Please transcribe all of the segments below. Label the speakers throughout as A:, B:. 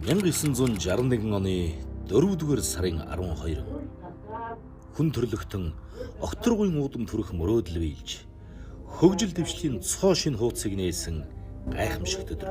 A: 1961 оны 4-р сарын 12 хүн төрлөختөн Окторгын уудам төрөх мөрөөдөл биелж хөгжил дэвшлийн цоо шин хуудсыг нээсэн гайхамшигт өдөр.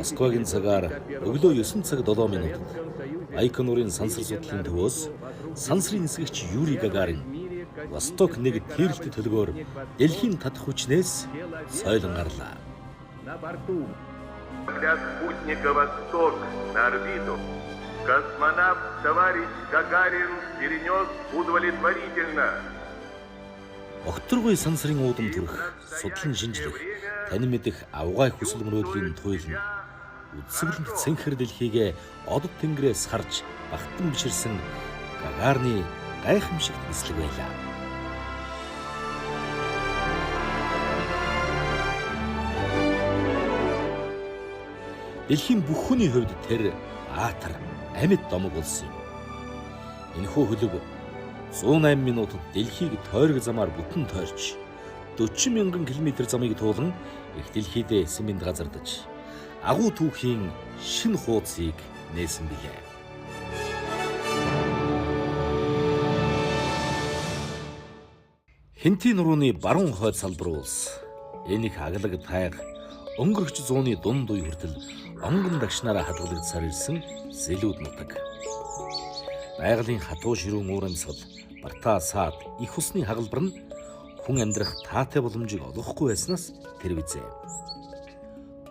A: Москвагийн цагаар өглөө 9 цаг 7 минутад Байконурын сансар судлалын төвөөс сансрын нисгэгч Юрий Гагарин Восток 1 тэрэлт төлгөөр Дэлхийн татах хүчнээс сойлон гарлаа.
B: На борту для спутника Восток на орбиту космонавт товарищ Гагарин перенес удовлетворительно.
A: Окторгын сансрын уудам төрөх судлан шинжлэх тань мэдэх авгай хүсэл мөрөөдлийн туйлын үдсгэлэнт цэнхэр дэлхийг одод тэнгэрээс харж багтан биширсэн Гагарины гайхамшигт нислэг байлаа. Дэлхийн бүх хүний хувьд тэр баатар амьд домог болсон юм. Энэхүү хөлөг 108 минутад дэлхийг тойрог замаар бүтэн тойрч 40 мянган км замыг туулан их дэлхийд сэмэнд газардаж агуу түүхийн шинэ хуудсыг нээсэн билээ. Хинтийн нурууны баруун хойд салбар улс энийг аглаг тайг өнгөрөгч зууны дунд үе хүртэл онгон дагшнаараа хадгалагдсаар ирсэн зэлүүд нутаг. Байгалийн хатуу ширүүн уурамсгал Бартаа саад их усны хагалбар нь хүн амьдрах таатай боломжийг олгохгүй байснаас тэр визээ.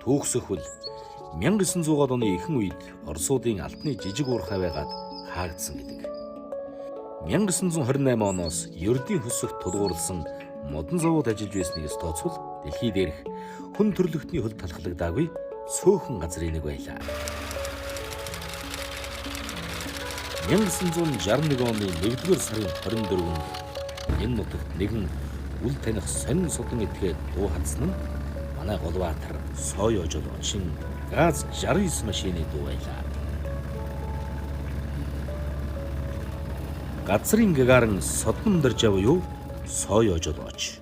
A: Түүхсөхвөл 1900-аад оны ихэнх үед Оросуудын алтны жижиг уурхай байгаад хаагдсан гэдэг. 1928 оноос ердийн хөсөгт тулгуурласан модон завод ажиллаж байсныг тооцвол дэлхий дээрх хүн төрлөختний хөл талхлагдаагүй цөөхөн газрын нэг байлаа. 1961 оны 1-р сарын 24-нд энэ нутагт нэгэн үл таних сонин содон этгээд дуу хандсан нь манай Голбаатар Сой ожолоочин ГАЗ 69 машины дуу байлаа. Газрын Гагарин содон дэржа буюу Сой ожолооч.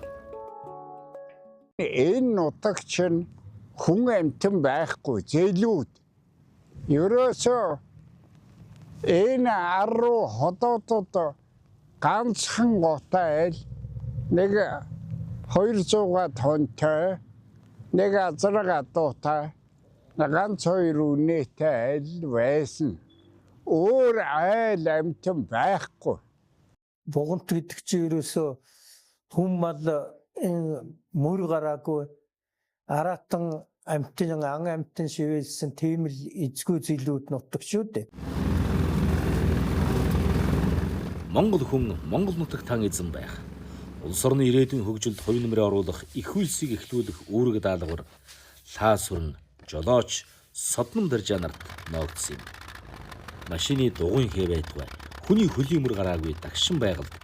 C: Энэ нутаг чинь хүн амьтан байхгүй зэлүүд. Ерөөсөө энэ 10 хотоодод ганцхан готой айл нэг 200 тонтой нэг азраг адуутай ганц 2 үнэтэй айл байсан. Өөр айл амьтан байхгүй.
D: Бугант гэдэг чинь ерөөсөө хүн мал мөр гараагүй аратан амьтан ан амьтан шивэлсэн тийм л эзгүй зэлүүд нутаг шүү дээ.
A: Монгол хүн Монгол нутагт тан эзэн байх. Улс орны ирээдүйн хөгжилд хувь нэмрээ оруулах их үйлсийг эхлүүлэх үүрэг даалгавар лаасүрэн жолооч содном дэржа нарт ноогдсон юм. Машины дугуйн хээ байдгүй. Хүний хөлийн мөр гараагүй дагшин байгальд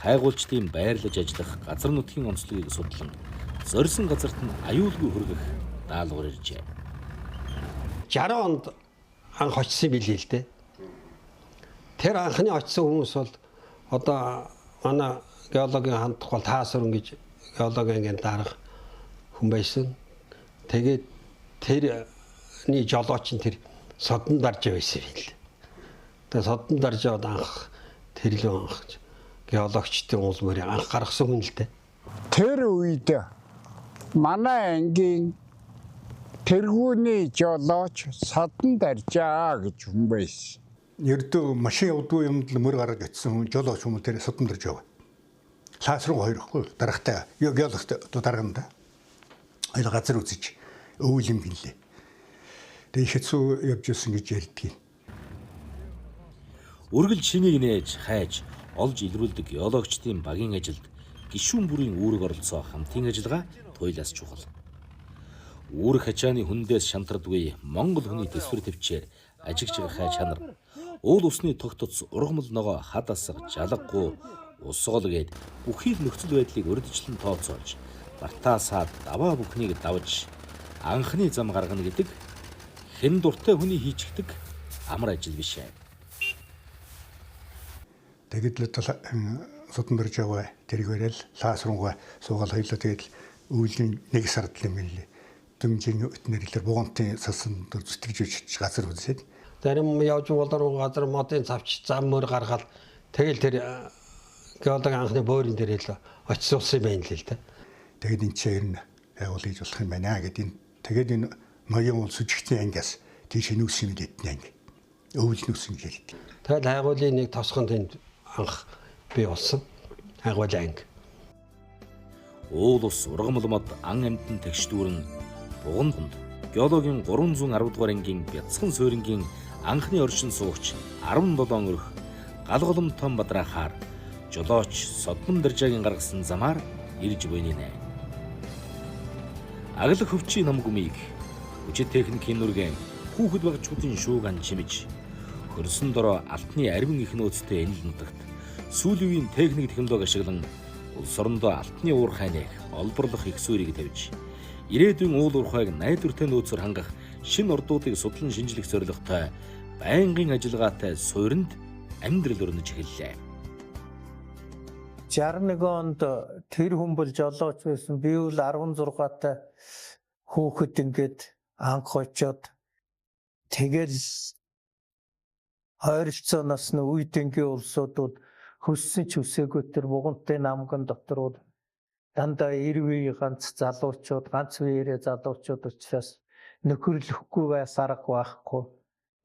A: хайгуулчдын байрлаж ажиллах газар нутгийн онцлогийг судлан зорьсон газарт нь аюулгүй хүргэх даалгавар иржээ.
E: 60 онд анх очсон билээ л дээ. Тэр анхны очсон хүмүүс бол одоо манай геологийн хандх бол таасрын гэж геологийн дарга хүн байсан. Тэгээд тэрний жолооч нь тэр содон дарж байсан байл. Тэгээд содон даржаад анх тэрлээ анх геологчдын уул мөрийг анх гаргасан хүн л дээ.
C: Тэр үед манай ангийн тэргүүний жолооч содон даржаа гэж хүн байсан.
F: Ердөө машин явдгүй юмд л мөр гараг гэсэн жолооч хүмүүс тэр содон дэрж яваа. Лаасрын хоёрхгүй дарагтай геологч дарганда. Айл газар үзэж өвөл юм гэлээ. Тэгээ хэцүү явж ирсэн гэж ярьдгийг.
A: Үргэлж шинийг нээж хайж олж илрүүлдэг геологчдын багийн ажилд гишүүн бүрийн үүрэг оролцоо хамтын ажиллагаа туйлаас чухал. Үүрэг хачааны хүндээс шантардгүй Монгол хүний төсвөр төвчээр ажигч хай чанар уул усны тогтоц ургамал ногоо хад асга жалгаггүй усгол гээд бүхий л нөхцөл байдлыг урьдчилан тооцоолж Мартаасаад даваа бүхнийг давж анхны зам гаргана гэдэг хэн дуртай хүний хийчихдэг амар ажил биш ээ.
F: Тэгэд л судан дөрж яваа тэрийг барил лаасруугаа суугаал хоёлоо тэгээд өвлийн 1 сард л юм лээ. Дүмжийн өтнөрлөр бугантын сасан зүтгэж үчиж газар үзээд
E: Зарим явж болоор газар модын цавч зам мөр гаргаад тэгэл тэр геологи анхны боорын дээр л очиж уусан юм байна л да.
F: тэгээд энэ чинь ер нь байгуул хийж болох юм байна гэдэг. Тэгээд энэ ноён уул сүжигчийн ангиас тийш нүүсэн юм гэдэг анги. Өвөл нүүсэн гэдэг.
E: Тэгэл хайгуулын нэг тосгонд энд анх бий болсон. Хайгуулын анги.
A: Уул ус ургамал мод ан амьтан тэгш дүүрэн буганд геологийн 310 дугаар ангийн Бяцхан суурингийн анхны оршин суугч 17 өрх галголом том бадрахаар жолооч Содмон Даржаагийн гаргасан замаар ирж буйны нэ. Аглах хөвчийн ном гүмийг хүчит техникийн нүргэн хүүхэд багчуудын шууган чимэж хөрсөн дороо алтны арвин их нөөцтэй энэл нутагт сүүлийн үеийн техник технологи ашиглан улс орондоо алтны уурхайныг олборлох их суурийг тавьж ирээдүйн уул уурхайг найдвартай нөөцөөр хангах шинэ ордуудыг судлан шинжлэх зорилготой байнгын ажиллагаатай суурьнд амьдрал өрнөж эхэллээ.
D: 61 онд тэр хүн бол жолооч байсан. Би бол 16-тай хүүхэд ингээд анх очоод тэгэл ойролцоо насны үе тэнгийн улсууд бол хөссөн ч үсээгүй тэр бугантай намган дотор бол дандаа 90 ганц залуучууд, ганц үеэрээ залуучууд учраас нөхөрлөхгүй байс арга байхгүй.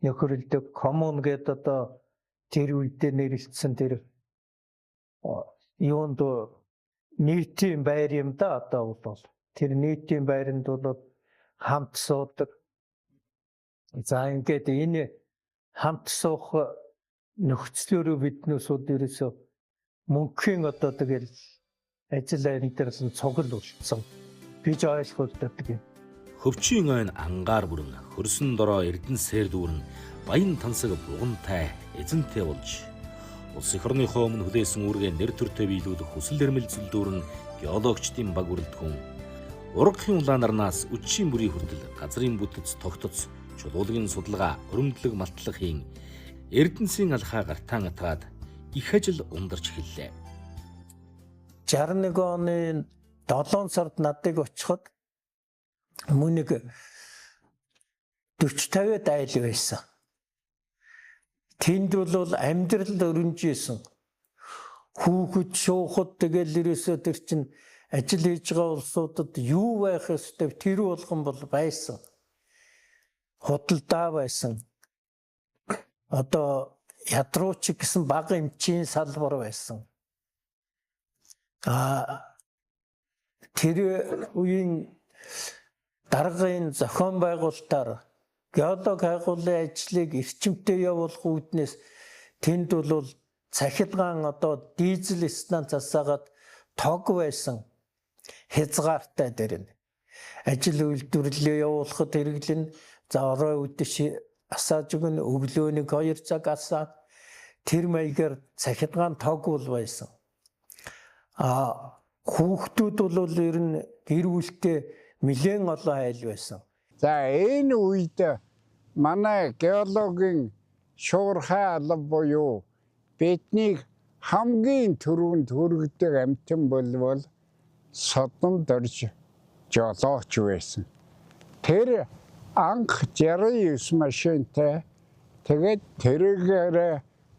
D: Нөхөрлөдөг коммун гэдэг одоо тэр үедээ нэрлэгдсэн тэр юунд нийтийн байр юм да одоо бол тэр нийтийн байранд бол хамт суудаг. За ингээд энэ хамт суух нөхцлөөрөө биднээсүүд ерөөсөө мөнхийн одоо тэгэл ажил амьдрал нь цугл болчихсон. Биж ойлгуулдаг юм.
A: Хөвчийн ойн ангаар бүрэн хөрсөн дороо эрдэн сэр дүүрэн баян тансаг бугантай эзэнтэй болж улс их орныхоо өмнө хүлээсэн үүргээ нэр төртөө биелүүлэх хүсэл эрмэл зүйлдүүрэн геологчдын баг бүрэлдэхүүн ургахын улаанарнаас үдшийн бүрийн хүртэл газрын бүтэц тогтоц чулуулагын судалгаа өрөмдлөг малтлагын эрдэнсийн алхаа гартаан атгаад их ажил ундарч эхэллээ.
D: 61 оны 7 сард надыг очиход мөнийг 40-50 айл байсан. Тэнд бол амьдрал өрнжсэн. Хүүхэд шуухад тэгэл ерөөсөө тэр чинь ажил хийж байгаа улсуудад юу байх ёстой тэр болгон бол байсан. Худалдаа байсан. Одоо ядрууч гэсэн бага эмчийн салбар байсан. Тэр үеийн даргын зохион байгуулалтаар геологи хайгуулын ажлыг эрчимтэй явуулах үүднээс тэнд бол цахилгаан одоо дизель станц засаагаад тог байсан хязгаартай дээр нь ажил үйлдвэрлэлээ явуулахад хэрэглэн за орой үдэш асааж өгнө өглөөний 2 цаг асаа тэр маягаар цахилгаан тог бол байсан. Хүүхдүүд бол ер нь гэр бүлтэй нэлээд олон айл байсан.
C: За энэ үед манай геологийн шуурхай алба буюу бидний хамгийн түрүүнд хүргэдэг амьтан болвол Содмон Дарж жолооч байсан. Тэр анх 69 машинтай тэгээд тэргээр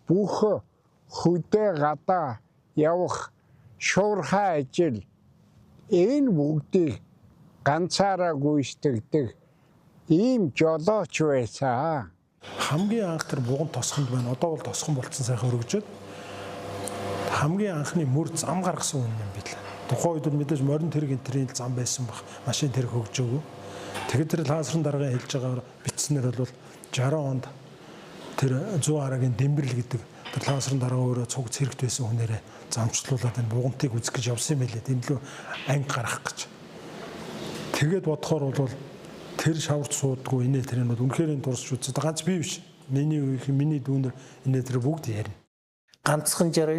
C: бүх хөдөө гадаа явах шуурхай ажил энэ бүгдийг ганцаараа гүйцэтгэдэг ийм жолооч байсан.
G: Хамгийн анх тэр буган тосгонд байна. Одоо бол тосгон болцсон сайхан өргөжөөд хамгийн анхны мөр зам гаргасан хүн юм билээ. Тухайн үед мэдээж морин тэрэг энтрийн зам байсан баг. Машин тэрэг хөгжөөгөө. Тэгээд тэр лансрын дараагийн хэлж байгаагаар бичснээр бол 60 онд тэр 100 арагийн Дэмбэрл гэдэг тэр лансрын дараа өөрөө цуг цэрэгт байсан хүнээрээ замчлуулаад энэ бугантыг үзэх гэж явсан юм байлээ. Тэмлүү анги гарах гэж. Тэгээд бодохоор бол тэр шаварч суудгүй инээ тэр нь бол үнэхээр энэ турсч үзээд ганц би биш. Миний дүүнер инээ тэр бүгд ярина.
D: Ганцхан 69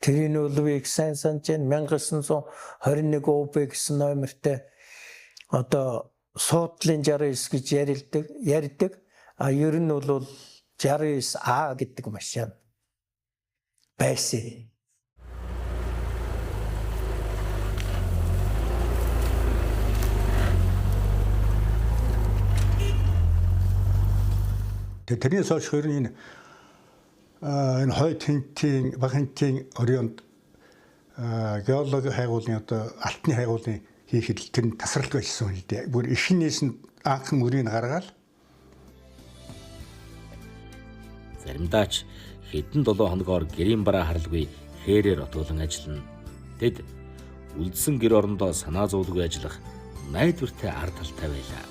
D: Тэрийн үлвийг сайн санаж 1921 ОБ гэсэн номертой одоо суудлын 69 гэж ярьдаг. А ер нь бол 69А гэдэг машин байсан.
F: Тэрнээс хойш энэ хой тентийн багантын орионд геологи хайгуулын одоо алтны хайгуулын хийхэд тэр нь тасралт байсан юм л дээ. Бүр ишинээс нь анхан мөрийг гаргаад
A: заримдаа ч хэдэн 7 хоногоор гэрийн бараа харалгүй хээрээр отуулан ажиллана. Тэд үлдсэн гэр орондоо санаа зовлгүй ажиллах найдвартай ард талтай байлаа.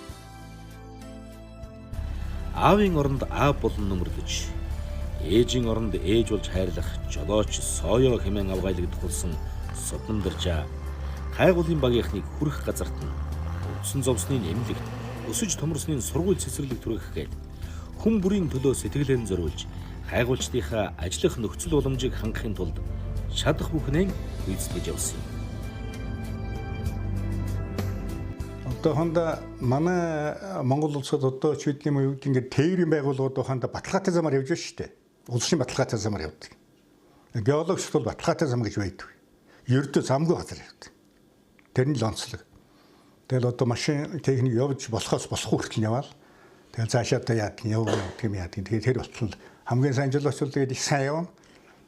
A: Аавын оронд аав болон нөмрлөж, ээжийн оронд ээж болж хайрлах жолооч Сойо хэмээн авгайлагдах болсон Судамдаржаа хайгуулын багийнхныг хүрэх газарт нь өдсөн зовсны эмнэлэгт өсөж томорсны сургууль цэцэрлэг түргэх гээд хүн бүрийн төлөө сэтгэлэн зориулж хайгуулчдынхаа ажиллах нөхцөл боломжийг хангахын тулд шатах бүхнээ гүйцэтгэж явсан юм.
F: Одоохондоо манай Монгол улсад одоо ч үгүй юм ингээд тээврийн байгууллагууд ухаанда баталгаатай замаар явж байна шүү дээ. Улсын баталгаатай замаар явдаг. Геологчд бол баталгаатай зам гэж байдаг. Ердөө замгүй газар явдаг. Тэр нь л онцлог. Тэгэл одоо машин техник явж болохоос болох хүртэл яваал. Тэгэл цаашаа та яадаг юм яадаг. Тэгээд тэр болтол хамгийн сайн жолооч бол тэгээд их сайн явна.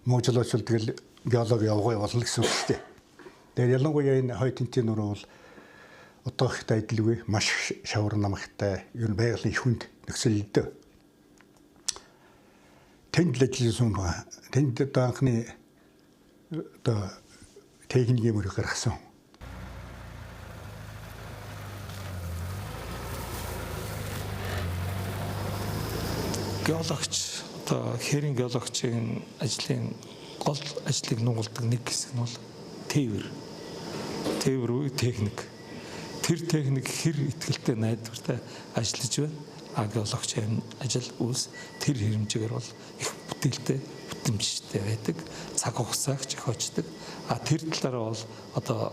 F: Муу жолооч бол тэгэл геологи явгаа болно гэсэн үг шүү дээ. Тэгээд ялангуяа энэ хой тентийн нуруу бол одоохтой адилгүй маш шавар намагтай ер нь байгалийн их хүнд нөхцөлдөө. Тэнд л ажилласан ба тэнд одоо анхны одоо техникийн мөрөг гаргасан.
H: Геологч одоо хэрийн геологчийн ажлын гол ажлыг нугалдаг нэг хэсэг нь бол тээвэр үе техник. Тэр техник хэр ихтэй найдвартай ажиллаж байна. А геологчийн ажил үйлс тэр хэмжээгээр бол их бүтээлтэй бүтэмжтэй байдаг. Цаг хугацааг зохиочдөг. А тэр талаараа бол одоо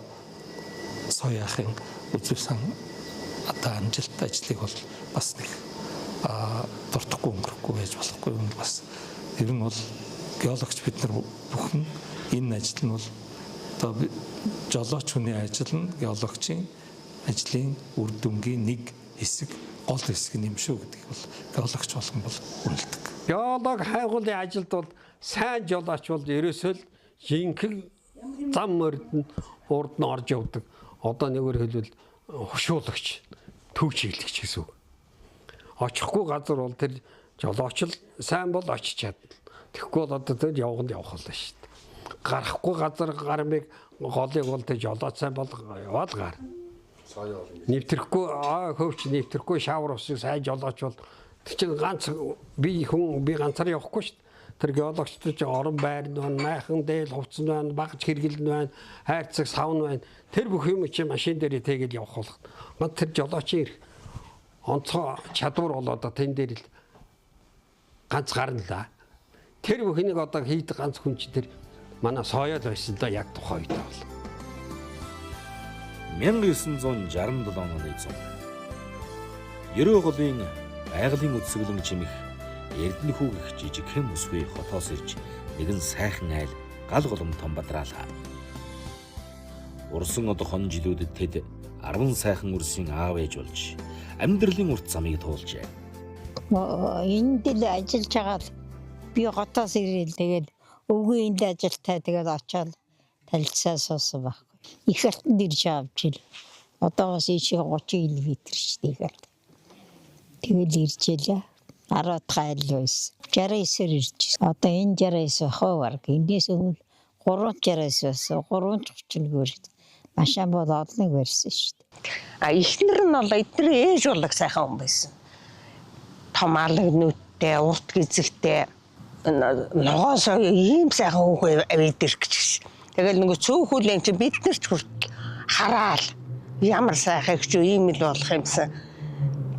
H: Соёахын үзүүлсэн одоо амжилттай ажлыг бол бас нэг дуртахгүй өнгөрөхгүй байж болохгүй юм бас. Тэр нь бол геологч бид нар бүхэн энэ ажил нь бол одоо жолооч хүний ажил нь геологчийн ажлын үр дүнгийн нэг хэсэг гол хэсэг юм шүү гэдгийг бол геологч болгон бол үнэлдэг.
E: Геолог хайгуулын ажилд бол сайн жолооч бол ерөөсөө л жинхэнэ зам мөрөнд урд нь орж явдаг. Одоо нэгээр хэлбэл хушуулагч, төв чиглэгч гэсэн үг. Очихгүй газар бол тэр жолооч л сайн бол очиж чадна. Тэгэхгүй бол одоо тэр явганд явах болно шүү дээ. Гарахгүй газар гармыг голыг бол тэр жолооч сайн бол яваад гар. Нэвтрэхгүй хөвч нэвтрэхгүй шавар усыг сайн жолооч бол тэр чинь ганц би ганцаар явахгүй шүү дээ. Тэр геологчдод ч орон байр нь майхан дээл хувцсан байна, багж хэргэлэн байна, хайрцаг савн байна. Тэр бүх юм чи машин дээр тэгээд явах болох. Мад тэр жолоочийн онцгой чадвар бол одоо тэн дээр л ганц гарна л. Тэр бүхнийг одоо хийдэг ганц хүн чи тэр манай Сойо байсан да яг тухайн үед бол.
A: 1967 оны зам. Ерөө голын байгалийн үсгэлэн чимэх Эрдэнэ хүүгэх жижигхэн бүсгүй хотоос ирж нэгэн сайхан айл гал голом том бадраалаа. Урсан одохон жилүүдэд тэд 10 сайхан үрсийн аав ээж болж амьдралын урт замыг туулжээ.
I: Энд л ажиллаж байгаа би хотоос ирэл тэгээд өвгөө энд ажилтаа тэгээд очиод талцаа суусан байхгүй. Их хатанд ирж авч ил. Одоогоос ийшээ 30 км шүү дээ. Тэгэл иржээлээ. 10 тайл байсан. 69-ээр ирж. Одоо энэ 69 ховар. Эндээс өмнө 369 байсан. 330-гээр. Машин бол олныг барьсан шүү дээ.
J: Эхнэр нь бол эдгээр ээж болог сайхан хүн байсан. Том алгнуудтай, урт гизэгтэй ногоос ийм сайхан хүүхээ авид ирэх гэж. Тэгэл нэг цөөхүүлэн чи бид нар ч хүртэл хараал ямар сайхан ч ийм л болох юмсан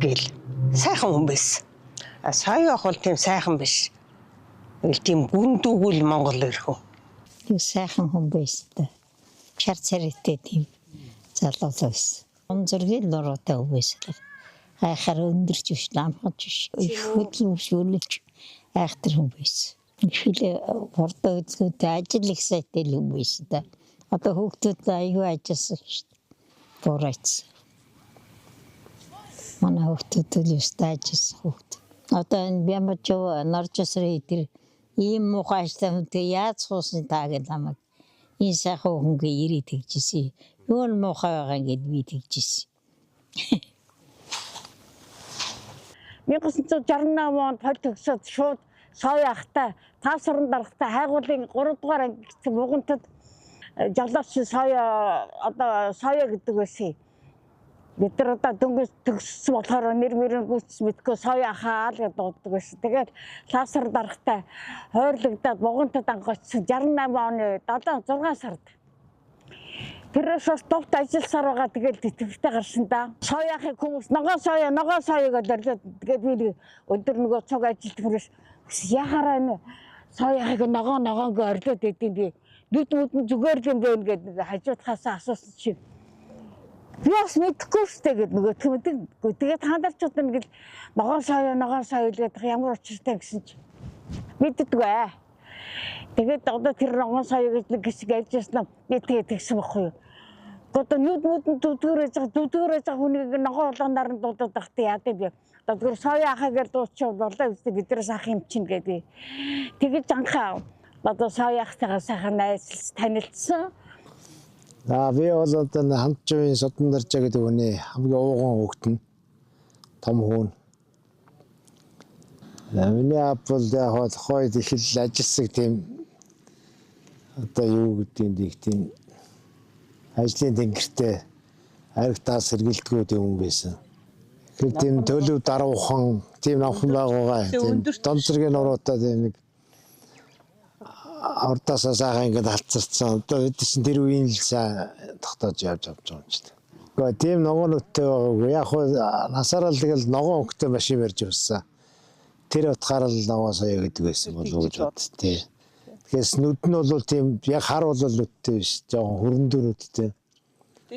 J: гэл сайхан хүн байсан. Сойоох бол тийм сайхан биш. Тийм гүндүүгүүл Монгол ирэх үү.
I: сайхан хүн байсан. Чар царайтай тийм залуу байсан. Онцоргийн нуруутай байсан. Айхаар өндөрч биш, ламхаж биш. Хөдлөмжүүлж айхтар хүн байсан. Ихлэ бордоо үзэхдээ ажил их сайтай л хүн байсан да. Одоо хүүхдүүд аюу ажилласан шүү дээ. Борооц. Манай хүүхдүүд л өстой ажилласан хүүхд. Одоо энэ бямжоо наржсрын идэр ийм муухай ажилладаг яаж суусан таа гэж намайг энэ сайхан хүнгээ ирээд тэгжсэн. Юу нь муухай байгаа гэд би тэгжсэн.
K: 1968 онд хол төгсөөд шууд сая ахтай таасран дарахтай хайгуулын 3 дугаар анги гэсэн бугантад жолооч сая одоо сая гэдэг байсан. Бид нар одоо дөнгөж төгссөн болохоор нэр мөрөнд гүйцэс мэдгүй сая ахаа л гэдэг дууддаг байсан. Тэгээд таасран дарахтай хойрлогдоод бугантад ангоцсон 68 оны 7-6 сард. Тэрээс бас товт ажилласаар байгаа тэгээд тэтгэвртэй гарсан да. Соёахыг хүмүүс ногоо соё гэж өрлөө. Тэгээд би өдөр нөгөө цуг ажилт хүмүүс яхаараа энэ соёахыг ногоо гэж өрлөөд идэв би. Нүд зүгээр юм бэ гэдэг хажуудахаас асуусан чи. Би бас мэдэхгүй штэ гэдэг нөгөө тэгээд хандарчууд нэг л ногоо соё гэдэг ямар учиртай гэсэн чи. Мэддэггүй. Тэгээд одоо тэр ногоон соё гэж нэг хэсэг ажилласан би тэгээд тэгсэн байхгүй юу. Одоо нүд дүдгэрэж байгаа хүнийг ногоон улаанаар нь дуудаад байхдаа яадаг би. Одоо соё ахагаар дуучаа болоо үстэй бидрээс ах юм чинь гэдэг. Тэгэж анхаа одоо соё ахтайгаа сайхан найзлж танилцсан.
L: Би бол одоо хамтжийн Содон Даржаа гэдэг хүний хамгийн ууган хүүхэд нь том хүн. Миний аав бол яг хойд их л ажилласан тийм одоо юу гэдгийг тийм ажлын тэнгэртэй харигтаас сэргэлдэггүй тийм хүн байсан. Тэгэхээр тийм төлөв даруухан тийм намхан байгаагаа тийм донцоргийн нуруутай тийм нэг ордоосоо сайхан ингээд халцарсан. Одоо бид чинь тэр үеийн л сайн тогтоож явж байгаа юм чинь. Гэхдээ тийм ногоонуудтай байгаагүй. Яг хөө насаараа л тэгэл ногоон хөнгөтэй машин барьж явсан. Тэр утгаар л ногоон соё гэдэг байсан болов уу гэж бод тий. Тэгээс нүд нь бол тийм яг хар бол нүдтэй биш. Жохон хөрөндөрүүдтэй.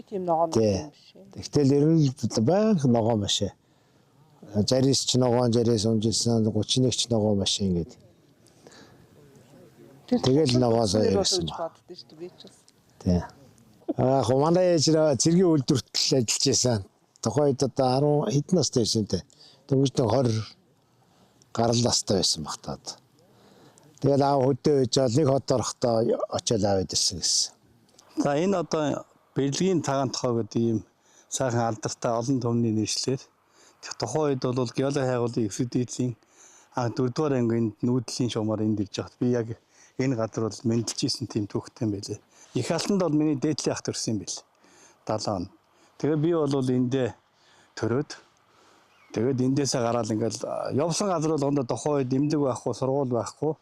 M: Тийм ногоон юм биш.
L: Тэгтэл ер нь баян ногоон машин. 60-с ч ногоон 60-с унжсэн 31 ч ногоон машин гэдэг. Тэгэл ногоон соё байсан ба. Тий. Манай ээжрээ цэргийн үйлдвэртэл ажиллаж байсан. Тухайд одоо 10 хэдэн настай байсан те. Дөнгөжтөн 20 гарал настай байсан багтаад. Тэгэл аав хөдөө ээж нэг хот орохдоо очиод аваад ирсэн гэсэн.
N: За энэ одоо Берлигийн тагаантхой гэдэг ийм сайхан алдартай олон түмний нэршлэр. Тухайн үед бол геологи хайгуулын экспедицийн 4-р ангинд нүүдлийн шугамар энд ирж байхад би яг энэ газар бол мэдлж исэн тийм түүхтэй юм байлээ. Их алтанд бол миний дээдлийн ах төрсөн юм бэл. 70 он. Тэгээ би бол эндээ төрөөд тэгээд эндээсээ гараад ингээл явсан газар бол ондоо тухайн үед эмнэлэг байхгүй, сургууль байхгүй.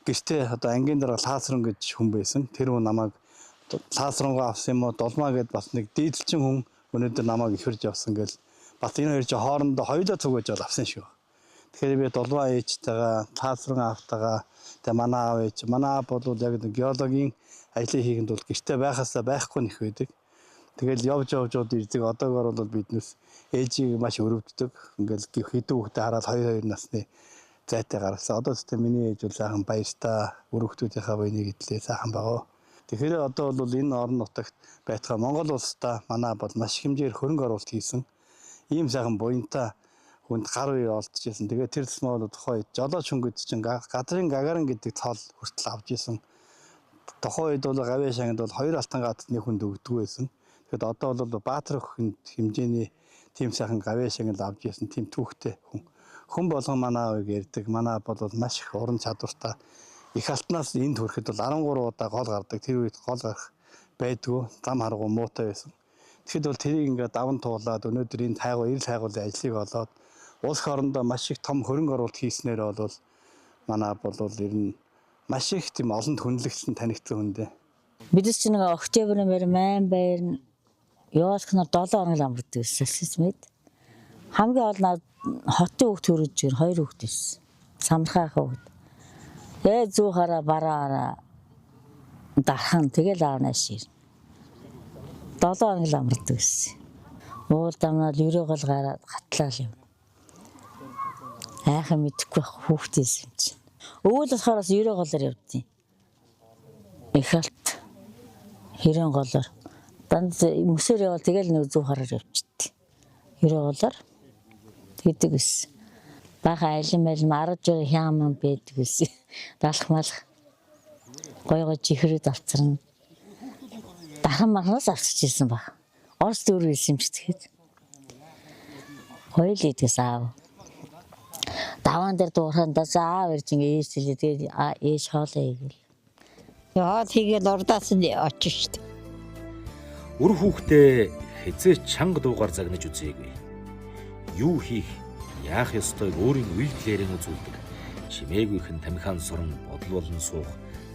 N: Гэртээ одоо ангийн дараа лаасран гэж хүн байсан. Тэр хүн намайг лаасрангуу авсан юм уу, долмаа гэд бас нэг дийдэлчин хүн өнөөдөр намайг ихэрж авсан гэл бас энэ хоёр чинь хоорондоо хоёулаа цугаж бол авсан шүү. Тэгэхээр би долмаа ээжтэйгээ, лаасран аавтайгаа тэгээ манай аав ээж, манай аав бол яг нэг геологийн ажлыг хийхэд бол гэртээ байхаасаа байхгүй нэх байдаг. Тэгэл явж ирдэг. Одоогоор бол биднээс ээжийг маш өрөвддөг. Ингээл хэдэн хүүхдээ хараад 2 насны зайтай гаргасан. Одоо ч миний ээж бол сайхан баяртай өрөвдүүдийнхаа буйныг идлээ сайхан байгаа. Тэгэхээр одоо бол энэ орон нутагт байтугай Монгол улстай манай бол маш хэмжээр хөрөнгө оруулалт хийсэн. Ийм сайхан буянтай хүнд гар үе олдчихсэн. Тэгээд тэр тусмаа бол тухайн жолооч хүн гэдэг чинь газрын гагаран гэдэг тоол хүртэл авч исэн. Тухайн үед бол гавьяа шангад бол 2 алтан гаатны хүнд өгдөг байсан. Тэгэхэд одоо бол Баатар хүнд хэмжээний тийм сайхан гавьяа шангал авч исэн тийм түүхтэй хүн. Хүн болгон манай аавыг ярьдаг. Манай бол маш их уран чадвартай. Их алтнаас энд хүрэхэд бол 13 удаа гол гардаг. Тэр үед гол гарах байдгүй. Зам харгуу муутай байсан. Тэгэхэд бол тэрийг ингээд даван туулаад өнөөдөр энэ эрэл хайгуулын ажлыг олоод улс хоорондоо маш их том хөрөнгө оруулалт хийснээр бол манай бол ер нь маш их тийм олонд хүнлэгдсэн танигдсан хүн дээ.
O: Бидээс ч нэг октябрын майн байр яваалхнаар 7 хоног амрдаг байсан мэд. Хамгийн олон хотын хүүхд төрөж ир 2 хүүхд байсан. Самархай хүүхд. Зүүхаараа бараараа дархан тэгэл аавнаас ирнэ. 7 хоног л амардаг гэсэн. Уул дамнаад өрөөгөл гараад гатлаа л юм. Айхан мэдхгүй хүүхдээс юм чинь. Өвөл болохоор бас өрөөгөлөр явдیں۔ Их алт хэрэн голоор данд мөсөр явал тэгэл нэг зүг хараар явчихдیں۔ Өрөөгөлөр гэдэг гэсэн. Бага айлан мэл 10 жил хяман байдаг гэсэн. Далах малах гойгоо чихрүүд авцарна. Дахан магнаас авчиж ирсэн баг. Орос дөрөв ирсэн юм ч тэгэхэд. Хоёул идээс аав. Даван дээр дуураханд заав ирж ингээ ээжлээ тэгээд ээж хоолоо игээл.
I: Яа тэгээд урдаас нь очиж штт.
A: Үр хүүхдээ хязээ чанга дуугаар загнаж үзээгүй. Юу хийх, яах ёстойг өөрийн үйлдэлээрээ үзүүлдэг. Чимээгүйхэн тамхиан суран бодол болон суух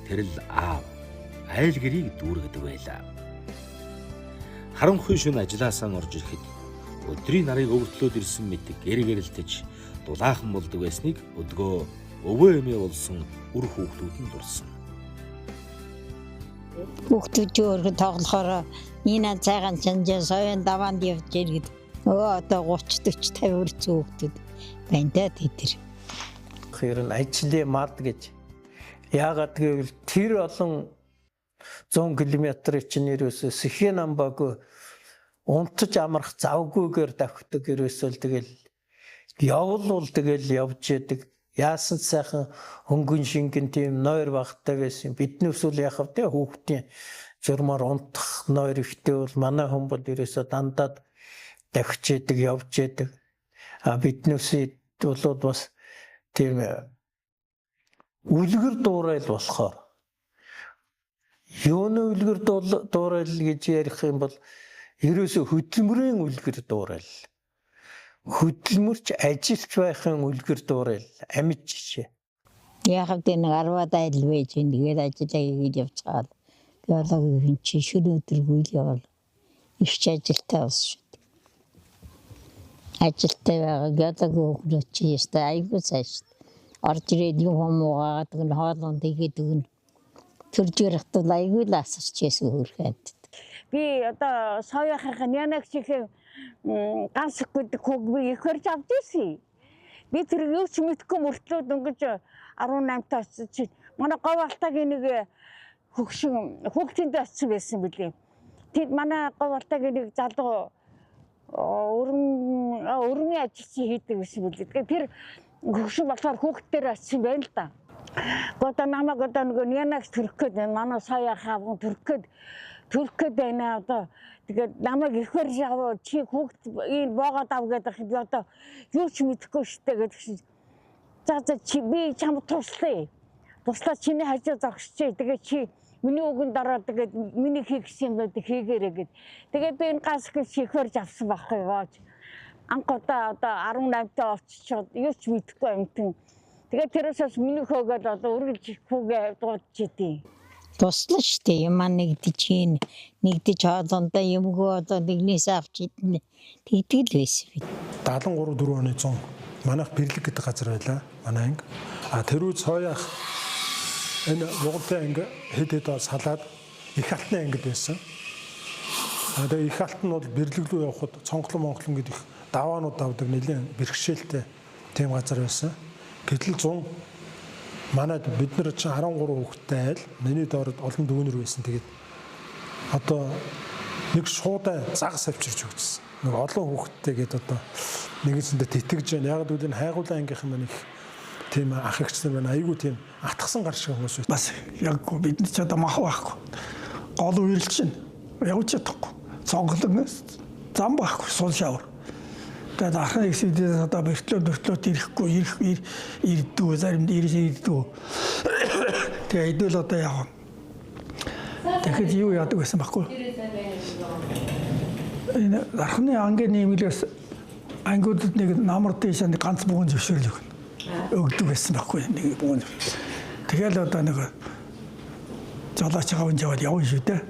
A: тэр л аав. Айл гэрийг дүүргэдэг байлаа. Харанхуй шөнө ажилласаа орж ирэхэд өдрийн нарыг өвөртлөөд ирсэн мэт гэргэрэлтэж дулаахан болдог байсныг өдгөө өвөө эмээ болсон үр хүүхдүүд нь дурсан.
I: Хүүхдүүд өөргө тоглохоор Нина цагаан чанжаа соён даваанд явж иргэд. Одоо 30 40 50 хүрсэн хүүхдүүд байна да тэр.
D: Тэр нь ажлын мад гэж. Яагаад гэвэл тэр олон 100 км чинь ерөөсөө Сэхин намбаг унтаж амрах завгүйгээр давхдаг ерөөсөө тэгэл явуул тэгэл явж яадаг. Яасан сайхан хөнгөн шингэн тийм нойр багтаа байсан. Бидний өсвөл яхав те хүүхдийн журмаар унтах нойр ихтэй бол манай хүн бол ерөөсөө дандаад давхиж яадаг, явж яадаг. А бидний өсөд бол бас тийм үлгэр дуурайл болохоор юуны үлгэр дуурайл гэж ярих юм бол ерөөсөө хөдөлмөрийн үлгэр дуурайл. Хөдөлмөрч ажилч байхын үлгэр дуурайл амьд жишээ.
I: Яг тэ нэг 10-аад айл байж тэгээд ажиллаа хийж явцгаал. Геологийн чи шөнө өдргүй явал. Иш ажилтаа ус шүү. Ажилтаа байгаа геологийн хүмүүс чи яста айгуу цааш. Орж ирээд юм хомуугаад гэн хоолонд игээд өгнө. Төржөр хатал айгуу л асарчээс өөрхөд.
K: Би одоо соёхын янаг чихээ ганц гэдэг хөг би их хөрж авч ирсэн. Би тэр юу ч мэдгүй мөртлөөд ингэж 18 таас чи манай говь алтагийн нэг хөгжинд очсон байсан билээ. Тэд манай говь алтагийн нэг залуу өрмийн ажилчин хийдэг байсан билээ. Тэгэхээр тэр хөгшин болохоор хүүхдээр очсон байна л да. Одоо намайг одоо нэг янагч төрөх гээд манай соёо хавган төрөх гээд байна одоо. Тэгээд намайг ихэр жаа чи хүүхд ийм боогод ав гэдэг би одоо юу ч мэдэхгүй штэ гэдэг. За чи би чамд туслая. Туслаад чиний хажуу зогсчээ. Тэгээд чи миний үгэнд ороод тэгээд миний хийх юм бол хийгээрэй гэд. Тэгээд би энэ ганц чи ихэрж авсан байхгүй юу. Анхудаа одоо 18 таа олччиход юу ч мэдэхгүй амтэн. Тэгээд тэрөөс миний хөөгөл одоо үргэлж хүүгээ дуудаж идэв.
I: Туслаа штэ юм нэгдэж хоолондоо юмгүй одоо нэгнээс авч идэнэ. Тэгтэл байсан би.
G: 73 4 оны 100 манайх Бэрлэг гэдэг газар байлаа. Манай анги. А тэр үед соёох энэ Монголын анги хэд салаад их алтны ангид байсан. А тэгээ их алт нь бол Бэрлэг рүү явхад цонхлон монголон гэдэг даваанууд авдаг нэлээд бэрхшээлтэй тийм газар байсан. Гэтэл 100 манайд бид нар чинь 13 хүүхэдтэй айл миний доорд олон дүүнэр байсан. Тэгээд одоо нэг шуудаа загас авчирч өгсөн. Нэг олон хүүхэдтэй гээд одоо нэгэсэндээ тэтгэж байна. Яг л энэ хайгуулын ангийнхан маань их тийм ах эгч нар байна. Айгуу тийм атгсан гар шиг хүмүүс байна.
P: Бас яг бид ч одоо мах байхгүй. Гол үерл чинь явж чадахгүй. Цонхлон зам байхгүй сул шавар. Тэгээд ахны хэсэгдээс одоо бэртлөөд ирэхгүй ирдүү заримд ирдүү. Тэгээд идэл одоо яах вэ? Тэгэхэд юу яадаг байсан байхгүй. Энэ ахны ангийн нэмлээс ангиудад нэг намар дэше нэг ганц буган зөвшөөрөл өгдөг байсан байхгүй нэг буган. Тэгэл одоо нэг жолооч гавж яваад явна шүү дээ.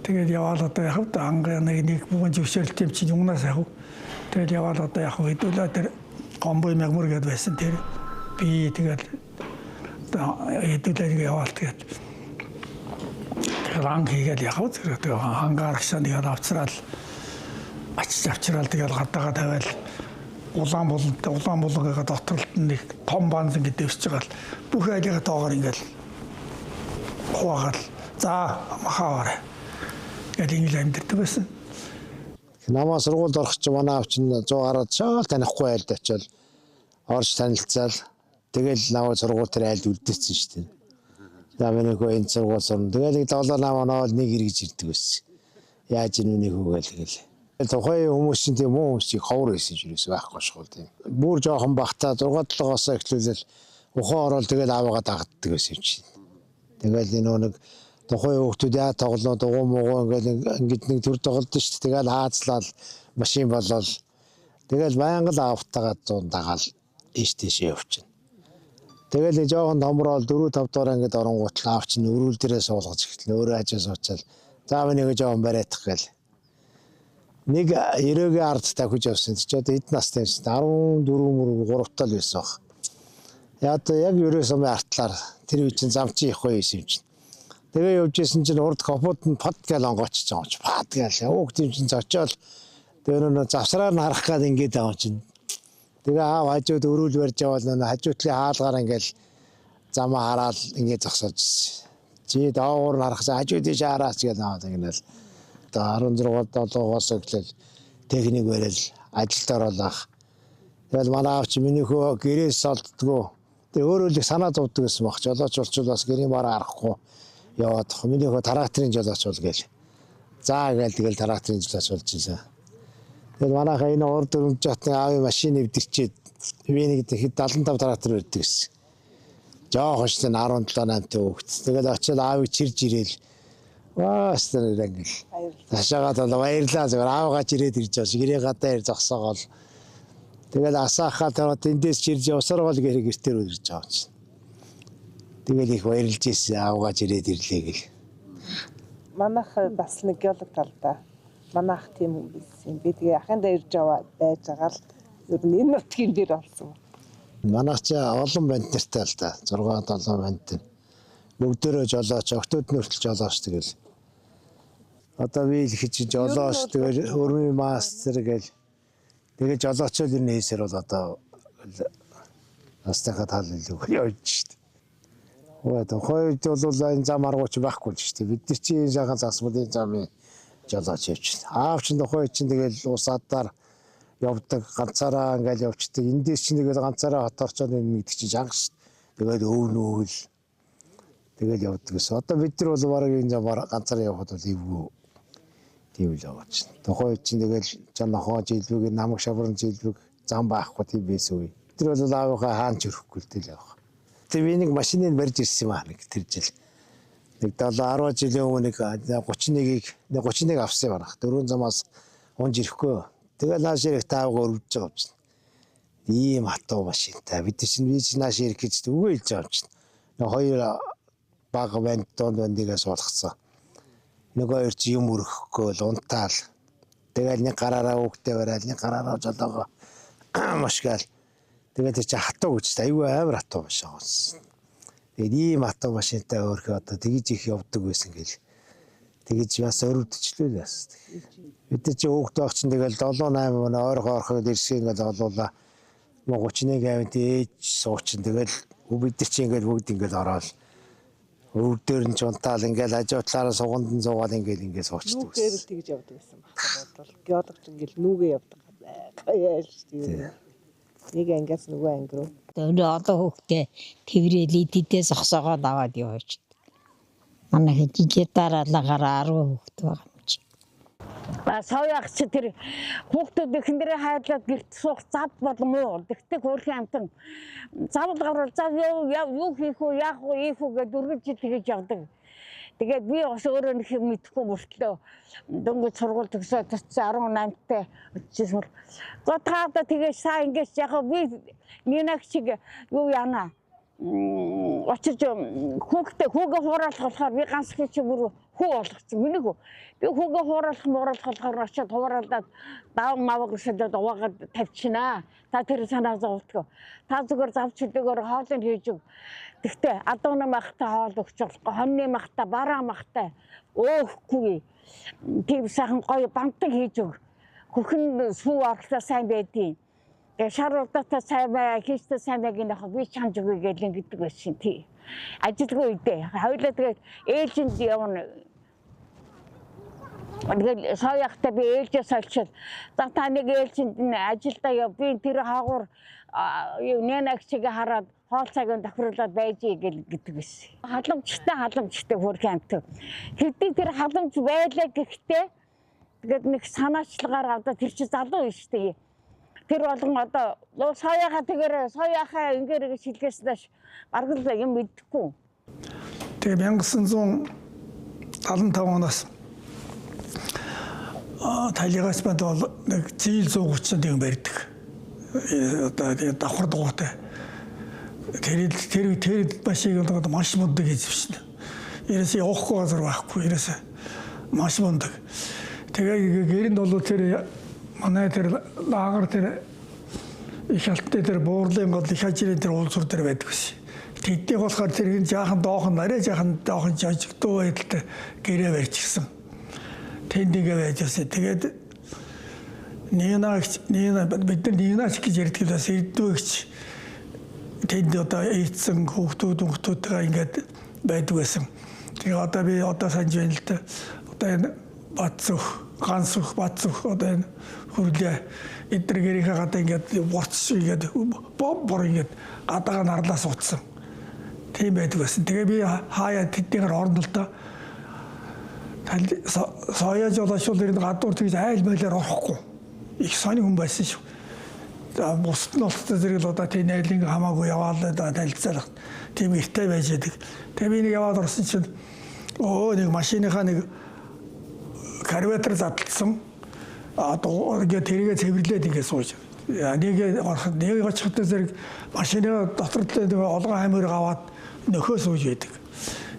P: Тэгээд яваал одоо яг ангийн нэг буган зөвшөөрөл тийм чинь юунаас яах вэ? Тэгэл яваал одоо яг хэдүүлээ тэр гомбой мягмар гэдээ байсан тэр би тэгэл хэдүүлээ яваал тэгээд тэгэл анх хийгээл яхав тэгээ хангаарагшаа нэг авцраал ачиж авчраал тэгэл гадаагаа тавиал улаан булгаага доторлт нэг том банз ингэ дэвсэж байгаа л бүх айлгаа доогоор ингээл хуваагаал за махаараа гэдэг ингэ л амьдэрдэг байсан.
L: Намаа сургуульд орох чи манай авч нь 100 гараад шал танихгүй айлд очиод орж танилцаал тэгэл намаа сургууль тэр айлд үлдээсэн шүү дээ. Намынхөө энэ сургууль сурна. Тэгэл 7-8 оноо нэг эргэж ирдэг байсан. Яаж ийм нэг хүүгээл тэгэл. Тухайн хүмүүс чинь тийм муу хүмүүсийг ховор байсан ч юус байхгүй шгүй тийм. Бүр жоохон бахта 6-7-оос эхлүүлэл ухаан ороод тэгэл аваагаа дагддаг байсан юм чинь. Тэгэл энэ нэг тухайн хүүхдүүд яа тоглоо дугуй муугаа ингээд нэг төр тоглолт шүү дээ. Тэгэл хаацлал машин болол тэгэл баян л автагаа 100 дагаал ийш явчихна. Тэгэл жоохон томрол 4-5 дугаар ингээд оронгууд авч нь өрүүл дээрээ суулгаж эхэлнэ. Өөрөө хажуу суучаал заав нэг жоохон бариадах гээл. Нэг 90-ийн ард тавьж явсан. Чи одоо эд настай байсан. 14 3 тал байсан баг. Яг 90 сумын артлаар тэр үе чинь замчин ихгүй байсан юм чинь. Тэгээ явж исэн чинь урд капот нь пад гал онгоочж байгаа ч пад гал хүүхдийн чинь зочоол тэр нөө завсраар нь харах гад ингээд байгаа чинь. Тэгээ аав хажууд өрүүл барьж явал нөө хажуутлын хаалгаар ингээл замаа хараад ингээд зогсоож ирсэн. Чи даавар харах хажууд тийш хараач гэж аваад ингээл 16-7-оос эхлээл техник барил ажилд оруулах. Тэгэл манай аав чи минийхөө гэрээс солддгоо. Тэгээ өөрөө л санаа зовдөг гэсэн баг. Жолооч болчихвол бас гэрийн бараа харахгүй яваад минийхөө тракторын жолооч бол гээл. За гээл тэгэл тракторын жолооч болж ирсэн. Тэгэл манайхаа энэ урд өрөмжтны аавын машин эвдэрчээд венийг хэд 75 трактор өрдөг гэсэн. Жоохоо ч 17-8 хүүхэд. Тэгэл очиод аавыг чирж ирээл Ваастэр ингээл. Ташаагаад бол баярлаа зүгээр аавгаа чирээд ирж байгаа. Гэрээ гадаа ир зогсоогоол. Тэгэл асаахаа тэр тэндээс чирж явсаар бол гэртээр үрж байгаа юм чинь. Тэгэл их баярлж ийсэн аавгаа чирээд ирлээ гэл.
M: Манайх бас нэг геолог талдаа. Манайх тийм юм байсан. Би тэгээ ахындаа ирж аваад байж байгаа л ер нь энэ нутгийн дээр олсон.
L: Манайх ч олон банд нартай л да. 6-7 банд. Бүгдээрээ жолооч, октод нөртөл жолооч тэгэл. Одоо би л хийж жолооч тэгэл өрмийн мастер гэл. Тэгээ жолоочол ер нь хийсээр бол одоо настайхад хал илүү явж штт. Одоо хойд бол энэ зам аргууч байхгүй штт. Бид нар чи энэ жахан засмуудын замын жолооч явж байна. Аав чинь хойд чинь тэгэл усаадаар явдаг ганцаараа ингээл явцдаг. Эндээс чинь тэгэл ганцаараа хот орчоод нэг гэдэг чинь жанх штт. Тэгээд өвнөөл тэгэл явдаг гэсэн. Одоо бид нар бол бараг энэ замаар ганцаараа явхад бол эвгүй тийм л яваад чинь. Тухайн үед чинь тэгэл жанахоо жилбэг намаг шаврын жилбэг зам байхгүй тийм байсан үе. Тэр бол аавынхаа хаанч өрөхгүй л тэл явах. Тэр би нэг машиныг барьж ирсэн юм аа нэг тэр жил. Нэг 7-10 жилийн өмнө 31 авсан юм байна. 4 замаас унж ирэхгүй. Тэгэл нааш ирэх таавгаар үрж байгаа юм чинь. Ийм хатуу машинтай. Бид чинь нааш ирэх гэж үгүй хэлж байгаа юм чинь. Хоёр бага банд дондигээс болгоцсон. Нөгөө хоёр чи юм өрөхгүй л унтаал. Тэгэл нэг гараараа үгтэй барайл, нэг гараараа жолоогоо машгаал. Тэгээд чи хатуу гэж аюу амар хатуу машин гоос. Тэгээд ийм хатуу машинтай өөрхөө одоо тэгж их явдаг байсан гэл. Тэгж бас өрөвдчихлээ л бас. Бид чи хөөхд байх чинь тэгэл 7-8 өнөө ойрхон орхоод ирсэн ингээл олуулаа. 31 авинт ээж суучин тэгэл бид нар чи ингээл бүгд ингээл ороод өвдөр нь ч унтаал ингээл хажуу талаараа суганд нь суугаад ингээл суучдаг.
M: Нүгээр л тэгж явдаг байсан байна. Бол геологч ингээл нүгээ явдаг. Яаш тийм. Нэг ангиас нөгөө анги руу.
I: Өнөө одоо хөөхтэй тэрэл идэдээ зогсоогоод аваад явж. Манай хэд дараалагаараа 10 хөөхт байгаа юм чи.
K: Саяах чи тэр хүүхдүүд ихнэрээ хайрлаад гэрт суух зав болмоо. Тэгтээ хөөрхийн амтан завд гарвал зав юу хийх вэ, яах вэ, ийх үү гэдэг 4 жил тэгэж явдаг. Тэгээд би бас өөрөө нэг юм мэдэхгүй мөртлөө дөнгөж сургууль төгсөөд 18-тай очижсэн бол готгаада тэгэж сайн ингэж яг би нинаг чиг юу яана. очиж хүүгээ хуураалах болохоор би ганц чи бүр хүү болгоцсон. Миний хүү. Би хүүгээ хуураалах болохоор очиж хуураалаад даав маваг өсөлөд угаагаад тавьчихнаа. Та тэр санаа зовтгоо. Та зүгээр завч хөдөөгөр хоолыг хийж өг. Тэгтээ адууны махтай хоол өгч болохгүй. Хоньны махтай, бараа махтай өөхгүй. Тийм сайхан гоё бантаг хийж өг. Хөхн сүү арахтаа сайн байдیں۔ Шаруултаа сайн бай, хийстэй сайн байгийн яг би чамж өгье гэж ингэдэг байсан тий. Ажилгүй үедээ хоёулаа тэгээд ээлжинд явна. Тэгээд саяхтай би ээлжээс олчиход за та нэг ээлжинд ажилдаа яв би тэр хаагуур нэнагчиг хараад хоол цагийн давхруулаад байжээ гэдэг байсан. Халамжтай хөрх амт. Хэдий тэр халамж байлаа гэхдээ тэгээд нэг санаачлагаар аваад тэр чи залуу биш тий. Тэр болгон одоо саяхаа тэгэр саяхаа ингээр гэж хэлгээснээр бараг л юм мэдхгүй.
P: Тэгээ 1975 оноос талигаас бод бол нэг зээл 130 төгрөг барьдаг. Одоо тэгээ давхар дугуйтай. Тэр машиг одоо маш мундаг хийжвшнэ. Ерөөсөө явахгүй газар байхгүй. Ерөөсөө маш мундаг. Тэгээ гэрэнд бол тэр манай тэр лагер тэр их алттай тэр буурлын гол их ажлын тэр уулзуур дээр байдаг байсан. Тэдний болохоор тэр жаахан доохон арай жаахан доохон жижигдүү байдалтай гэрээ барьчихсан. Тэндгээ байжсэн. Тэгээд Нина бид нар Нинач гэж ярьдаг бас ирдвэгч тэнд одоо эйдсэн хүүхдүүдтэйгээ ингээд байдаг байсан. Тэгээ одоо би одоо санаж байна л да. Одоо энэ ганцөх бацөх одоо энэ хүрлээ эдгээр гэрийнхээ гадаа ингээд борц ингээд бор ингээд гадаагаа нарлаас утсан. Тийм байдаг байсан. Тэгээ би хаяа тэднийгээр орно л доо. Соёо жолоочвол энэ гадуур тэгж айл байлаар орохгүй. Их сони хүн байсан шүү. За бусд нь болтой зэрэг л одоо тийм айлын хамаагүй яваал танилцаалах. Тийм ихтэй байж байдаг. Тэгээ би нэг яваад орсон чинь нэг машиныхаа нэг карбюратор задлсан. Тэгээд тэргээ цэвэрлээд ингээд сууж. Нэг очихтой зэрэг машины дотор нэг олгон хаймаар аваад нөхөө сууж байдаг.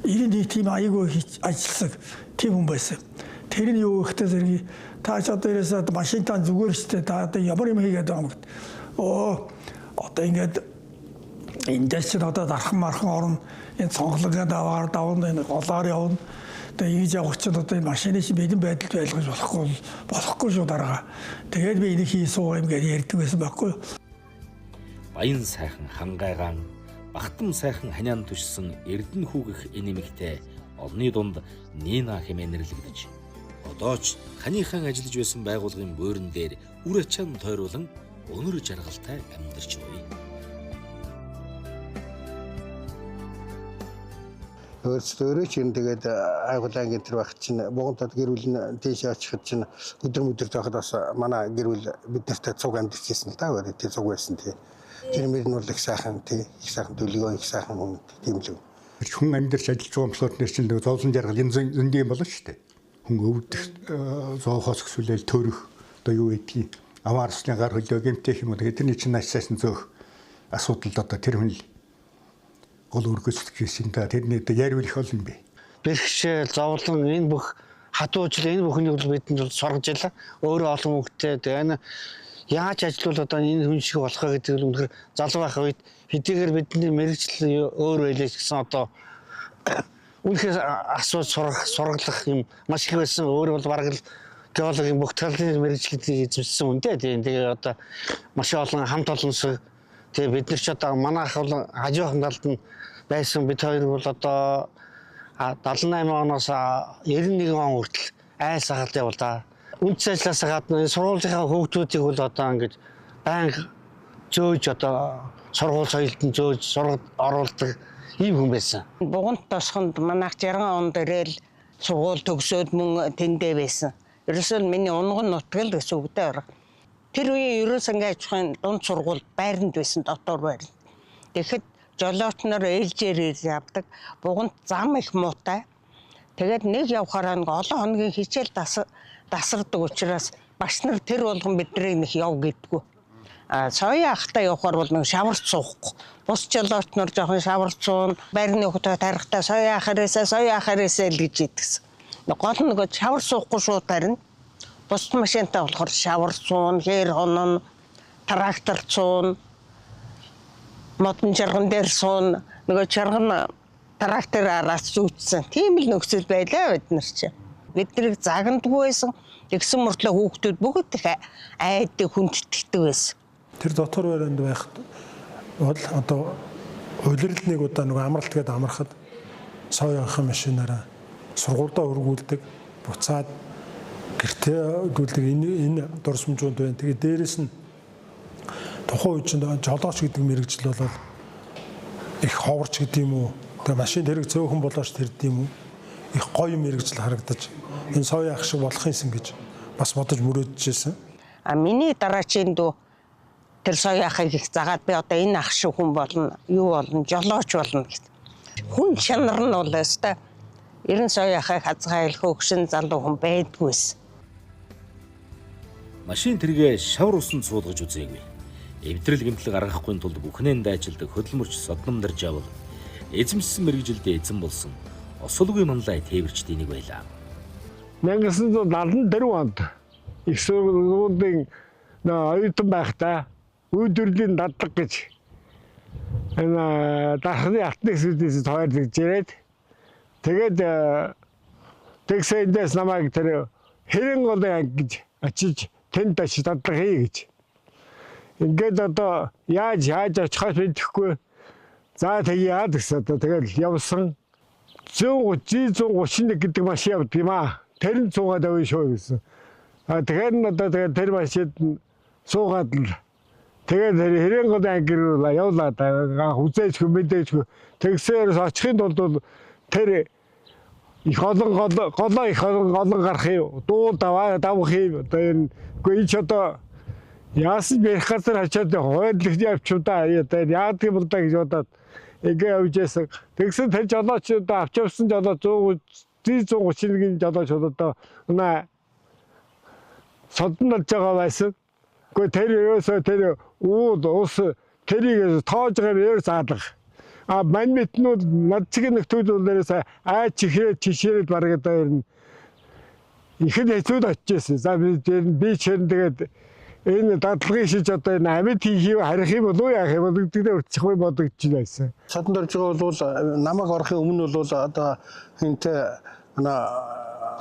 P: Ирэн нэг тийм аягүй ажилласан тийм хүн байсан. Тэр нь юу гэхтэй зэрэг та ч одоо ирээсээ машинтаа зүгээр штэ та одоо ямар юм хийгээд байгаа юм гэд. Одоо ингээд эндээс ч одоо дархан мархан орно. Энэ цонхлогаа давна энэ голоор явна. Тэгээ ингэж явах чинь одоо энэ машины чинь бэлэн байдалд байлгаж болохгүй шүү дараагаа. Тэгээд би энийг хий суу юм гэж ярьдаг байсан байхгүй юу.
A: Баян сайхан хангайгаан багтам сайхан ханиан түшсэн эрдэнэ хүүгэх энэмэгтэй олны дунд Нина хэмээн нэрлэгдэж одоо ч ханийхан ажиллаж байсан байгууллагын буурин дээр үр ачаан тойруулан өнөр жаргалтай амьдарч буй.
E: Өөрөөр чинь тэгээд байгууллагын тэр багт чинь Бугантад гэр бүл нь тийш очиход чинь өдөр тахад бас манай гэр бүл бид нартай цуг амьдчихсэн л да. Тэр цуг байсан тий. Тэр мөр нь бол их сайхан төлөвлөгөө их сайхан хүн тийм л.
F: Хүн амьдарч ажиллаж байгаа болохоор нэр чинь зовлон жаргал энэ зөндий юм болно шүү дээ. Хүн өвдөх, зоохоос гэсүүлэл төрөх одоо юу гэдгийг амаарсны гар хөлөө гэмтэх юм уу тэгээд тэрний чинь наачсан зөөх асуудалд одоо тэр хүн л гол өргөсөлөх гэсэн та тэрний яриул их олон бэ.
E: Бэрхшээл, зовлон энэ бүх хатуужил энэ бүхнийг бидэнд сургаж ялаа. Өөрөө олон хүүхдтэй энэ яаж ажиллавал одоо энэ хүн шиг болох вэ гэдэг нь үнэхээр залуу байх үед хэдийгээр бидний мэрэгжил өөр байлаа гэсэн одоо үнэхээр асууж сургалах юм маш их байсан. Өөр бол бараг л геологийн бүх талын мэрэгчлэлийг эзэмшсэн үнтэй. Тэгээ одоо маш олон хамт олонсог тэгээ бид нар ч одоо манайх бол хажуухан талд нь байсан бид хоёр бол одоо 78 оноос 91 он хүртэл айл сахалт явал та. Үндэс ажлаас гадна сургуулийн хүүхдүүдийг бол одоо ингэж банк зөөж одоо сургууль соёлтод зөөж сургад оруулдаг ийм хүн байсан.
J: Бугант тосхонд манайх 60 онд ирээл сургууль төгсөөд мөн тэндээ байсан. Ерөөсөө миний унган нутгал гэсэн үгтэй орох. Тэр үеийн ерөөс ангиж ачхын дунд сургууль байранд байсан дотор байранд. Тэгэхэд жолооч нар ээлжээр явдаг. Бугант зам их муутай. Тэгээд нэг явхаараа нэг олон хоногийн хичээл тасардаг учраас багш нар тэр болгон биднийг нэг яв гэдэггүй. Соёо ахтаа явахаар бол нэг шавар цуухгүй. Бус жолооч нар жоохон шавар цуун, байрны хөтөө тарихтаа соёо ахарээсээ л гэж идэгсэн. Гол нь нөгөө шавар цуухгүй шууд тарина. Бус машинтай болохоор шавар цуун, хээр хонон, трактор цуун, модон жарган дээр суун, нөгөө жарган трактор араас зүүцсэн. Тийм л нөхцөл байлаа бид нар чинь. Биднийг загнадгүй байсан. Тэгсэн мөртлөө хүүхдүүд бүгд их айдаг хүндэтгдэг байсан.
G: Тэр дотор баринд байхад бол одоо улирал нэг удаа нөгөө амралт гээд амрахад соёохон машинаараа сургуульдаа өргүүлдэг, буцаад гэртээ өгүүлдэг энэ дурсамжууд байна. Тэгээд дээрэс нь тухайн үед чинь жолооч гэдэг мэрэгжил бол их ховорч гэдэг юм уу? Тэгээд машин хэрэг цөөхөн болооч тэрд юм уу? Их гоё мэрэгжил харагдаж энэ соёо ах шиг болох юмсан гэж бас бодож мөрөөдөжсэн.
J: Миний дараачийн дүү тэр соёо ахыг их загаад би одоо энэ ах шиг хүн болно, юу болно, жолооч болно гэдэг. Хүн чанар нь бол өстой 90 соёо ахыг хазгайл хөгшин залуу хүн байдгүйс.
A: Машин тэргээ шавар усан суулгаж үзээгүй. Эвдрэл гэмтлэг гаргахгүй тулд бүхнээ дайжилдаг хөдөлмөрч содном дарж авал эзэмшсэн мэрэгжилдээ эзэн болсон осолгүй манлай тээвэрчдийн нэг байлаа.
C: 1974 онд их сургуулийн оюутан байхдаа үйлдвэрлэлийн дадлаг гэж энэ дахны алтны сүдээс тооёрдож ирээд тэгээд тэгсэндээс намайг тэр хэрэн голын анги гэж очиж тэнд очиж дадлага хий гэж. Ингээд одоо яаж очихоос мэдэхгүй. За тэгээ яад гэсэн одоо тэгэл явсан. 131 гэдэг машин явдаг юм аа. Тэр нь цуугаад авъя шүү гэсэн. Тэгэхээр нь одоо тэр машинд суугаад л тэгээд хэрэн голын анги руу явлаа үзээчгүй мэдээчгүй. Тэгсээр очихын тулд тэр их олон гарах юм. Дуу давах юм. Одоо энэ үгүй ч одоо яасан ярих газар хачаад хойдлох явчудаа яадаг юм бол гэж бодоод ингээ явжсэн. Тэгсэн тэр жолоочд авч явсан жолооч 131 жолооч одоо өнөө соднолж байгаа байсан. Гэхдээ тэр ерөөсөө тэр ус тэрийг тоож байгаа ер заадлах. Мань мэднүүд над чиг нөхдүүдээс чихрээ чишрээд бараг одоо ер нь ихэд хэцүүд очижсэн. За би чинь тэгээд энэ дадлагын шиж одоо энэ амьд хийх харих юм болов яах юм бол гэдэгт өрчих бодогдож байсан.
N: Садан дорж байгаа бол намайг орохын өмнө бол одоо хинтээ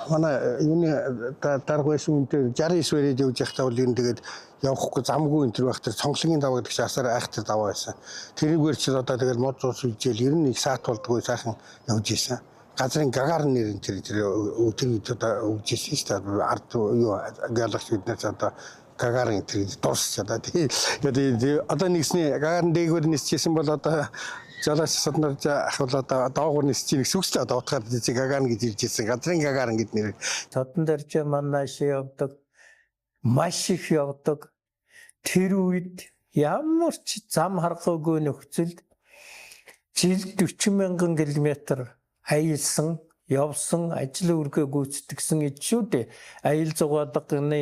N: манай юуны дарга байсан үнтэй 69 вэрээд явж явахдаа бол энэ тэгээд явахгүй замгүй энэ төр байх тэр цонхлогийн даваа гэдэг чинь асар айхтар даваа байсан. Тэрийгээр чи одоо тэгээд мод цус үжээл 91 саат болдгоо сайхан явж исэн. Газрын Гагарин нэрийн тэр өдөр одоо өгж исэн шүү дээ. Ард юу геологч биднээс одоо Гагарин тэр дуусч одоо тэгээд одоо нэгсний Гагарин дээгүүр нисчихсэн бол одоо жолооч соднор ахвал одоо доогуур нисчих сүгстэй одоо утгаар Гагарин гэж ирж ирсэн. Газрын Гагарин гэд нэр.
D: Содон дэрж манайш явдаг, маш их явдаг. Тэр үед ямар ч зам харгаагүй нөхцөлд жилд 40 мянган километр аялсан, явсан, ажил үргээ гүйцэтгэсэн гэж шүү дээ. Аялал зугаалганы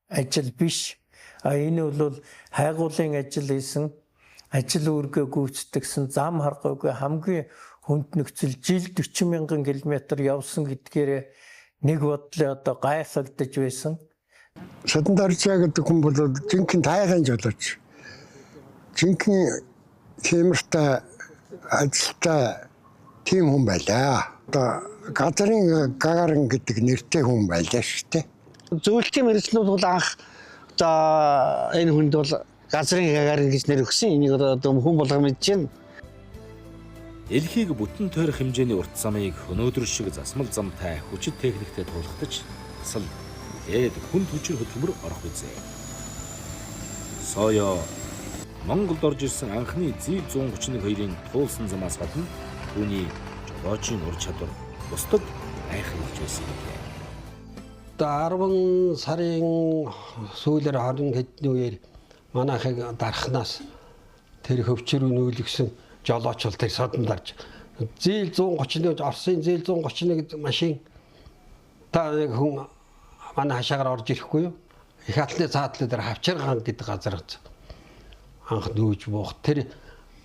D: ажил биш. Энэ бол хайгуулын ажил хийсэн, ажил үргээ гүйцэтгэсэн, зам харгаагүй хамгийн хүнд нөхцөл жилд 40 мянган километр явсан гэдгээр нэг бодлоо одоо гайхагдаж байсан.
C: Садан дарчаа гэдэг хүн бол жинхэнэ тайган жолооч. Жинхэнэ хэмэртэй ажилтай тийм хүн байлаа. Одоо газрын Гагарин гэдэг нэртэй хүн байлаа шүү дээ.
N: Зөвлөлтийн мэргэжлүүд бол анх одоо энэ хүнд бол газрын Гагарин гэж нэр өгсөн. Энийг одоо хүн болго мэдж байна.
A: Элхийг бүтэн тойрох хэмжээний урт замыг өнөөдөр шиг засмал замтай хүчит техниктэй тулгатаж асал хүн хүчээр хөдөлмөр орох үзье. Соёо Монголд орж ирсэн анхны Z131-ийн туулсан замаас гадна түүний жолоочийн ур чадвар бусдад айхавч байсан юм.
E: Одоо 10 сарын сүүлээр 20 хэдний үеэр манайхыг дарахнаас тэр хөвчрөө нүүлгсэн жолооч бол тэр содон дарж Z131 Оросын Z131 машин та хүн манай хашаагаар орж ирэхгүй юу? их хаалтны цаадлын дээр Хавчаргаан гэдэг газар анх нүүж буух тэр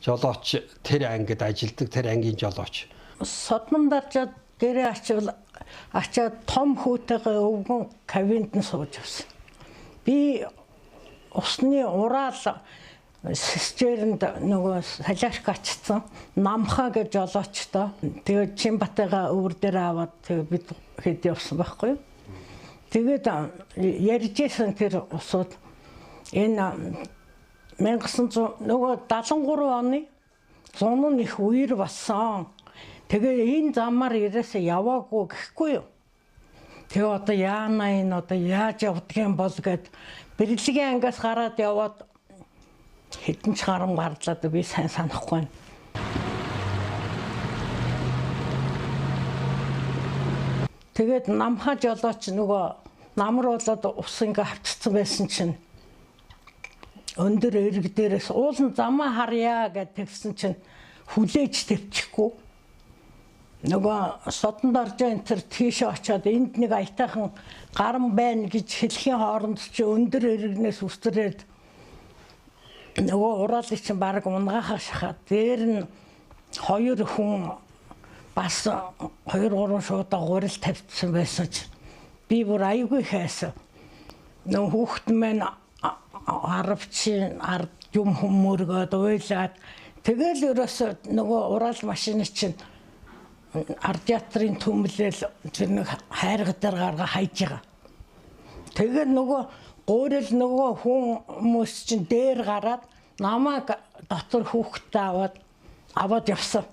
E: жолооч тэр ангид ажилдаг тэр ангийн жолооч
K: Содмон даржаад гэрээ очиад том хүүтэйгээ өвгөн кабинет нь сууж авсан. Би усны ураал систерэнд нөгөө салиарк очсон намхаа гэж жолоочтой. Тэгээд Чинбатайгаа өвөр дээр аваад тэгээд бид хэд явсан байхгүй юу. Тэгээд ярьжсэн тэр усууд энэ 1900 нөгөө 73 оны зун нь их үер бассан. Тэгээ энэ замаар ирээсээ яваагүй гэхгүй юу. Тэгээ одоо яана энэ одоо яаж явдгийм бол гэд бэрэлгийн ангиас гараад яваад хэдэн ч гарам гарлаад би сайн санахгүй байна. Тэгээд намхаа жолооч нөгөө намар болоод ус ингээ хавцсан байсан чинь өндөр эрг дээрээс уулын замаа харьяа гэж тэгсэн чинь хүлээж төвчихгүй. Нөгөө содонд орж энэ төр тийшээ очиод энд нэг аятайхан гарам байна гэж хэлхийн хооронд чи өндөр эргнээс үстрээд нөгөө ураалыг чинь баг унгахаа шахаад дээр нь хоёр хүн бас 2-3 шуудаа гурил тавьчихсан байсан чи би бүр аягүй хайсан. Нөгөө хүүхэд маань арвчин ард юм хүмүүргээд уйлаад тэгэл ерөөсө нөгөө ураал машины чинь радиаторын төмлөл тэр нэг хайрга дээр гарга хайж байгаа. Тэгээд нөгөө гуурил нөгөө хүмүүс чинь дээр гараад намайг дотор хүүхдээ аваад явсан.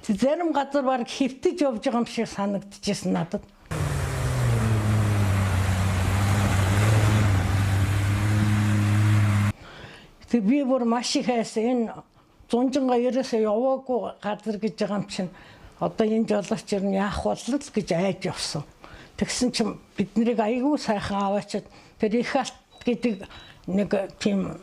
K: Зарим газар баг хэвтэж явж байгаа юм шиг санагдчихсэн надад. Тэг би бүр маш их хайсан энэ зунжинга ерөөсөө яваагүй газар гэж байгаа юм чинь одоо энэ жолооч ер нь яах болол гэж айж явсан. Тэгсэн чинь бид нарыг аягүй сайхан аваачаад тэр их алт гэдэг нэг тийм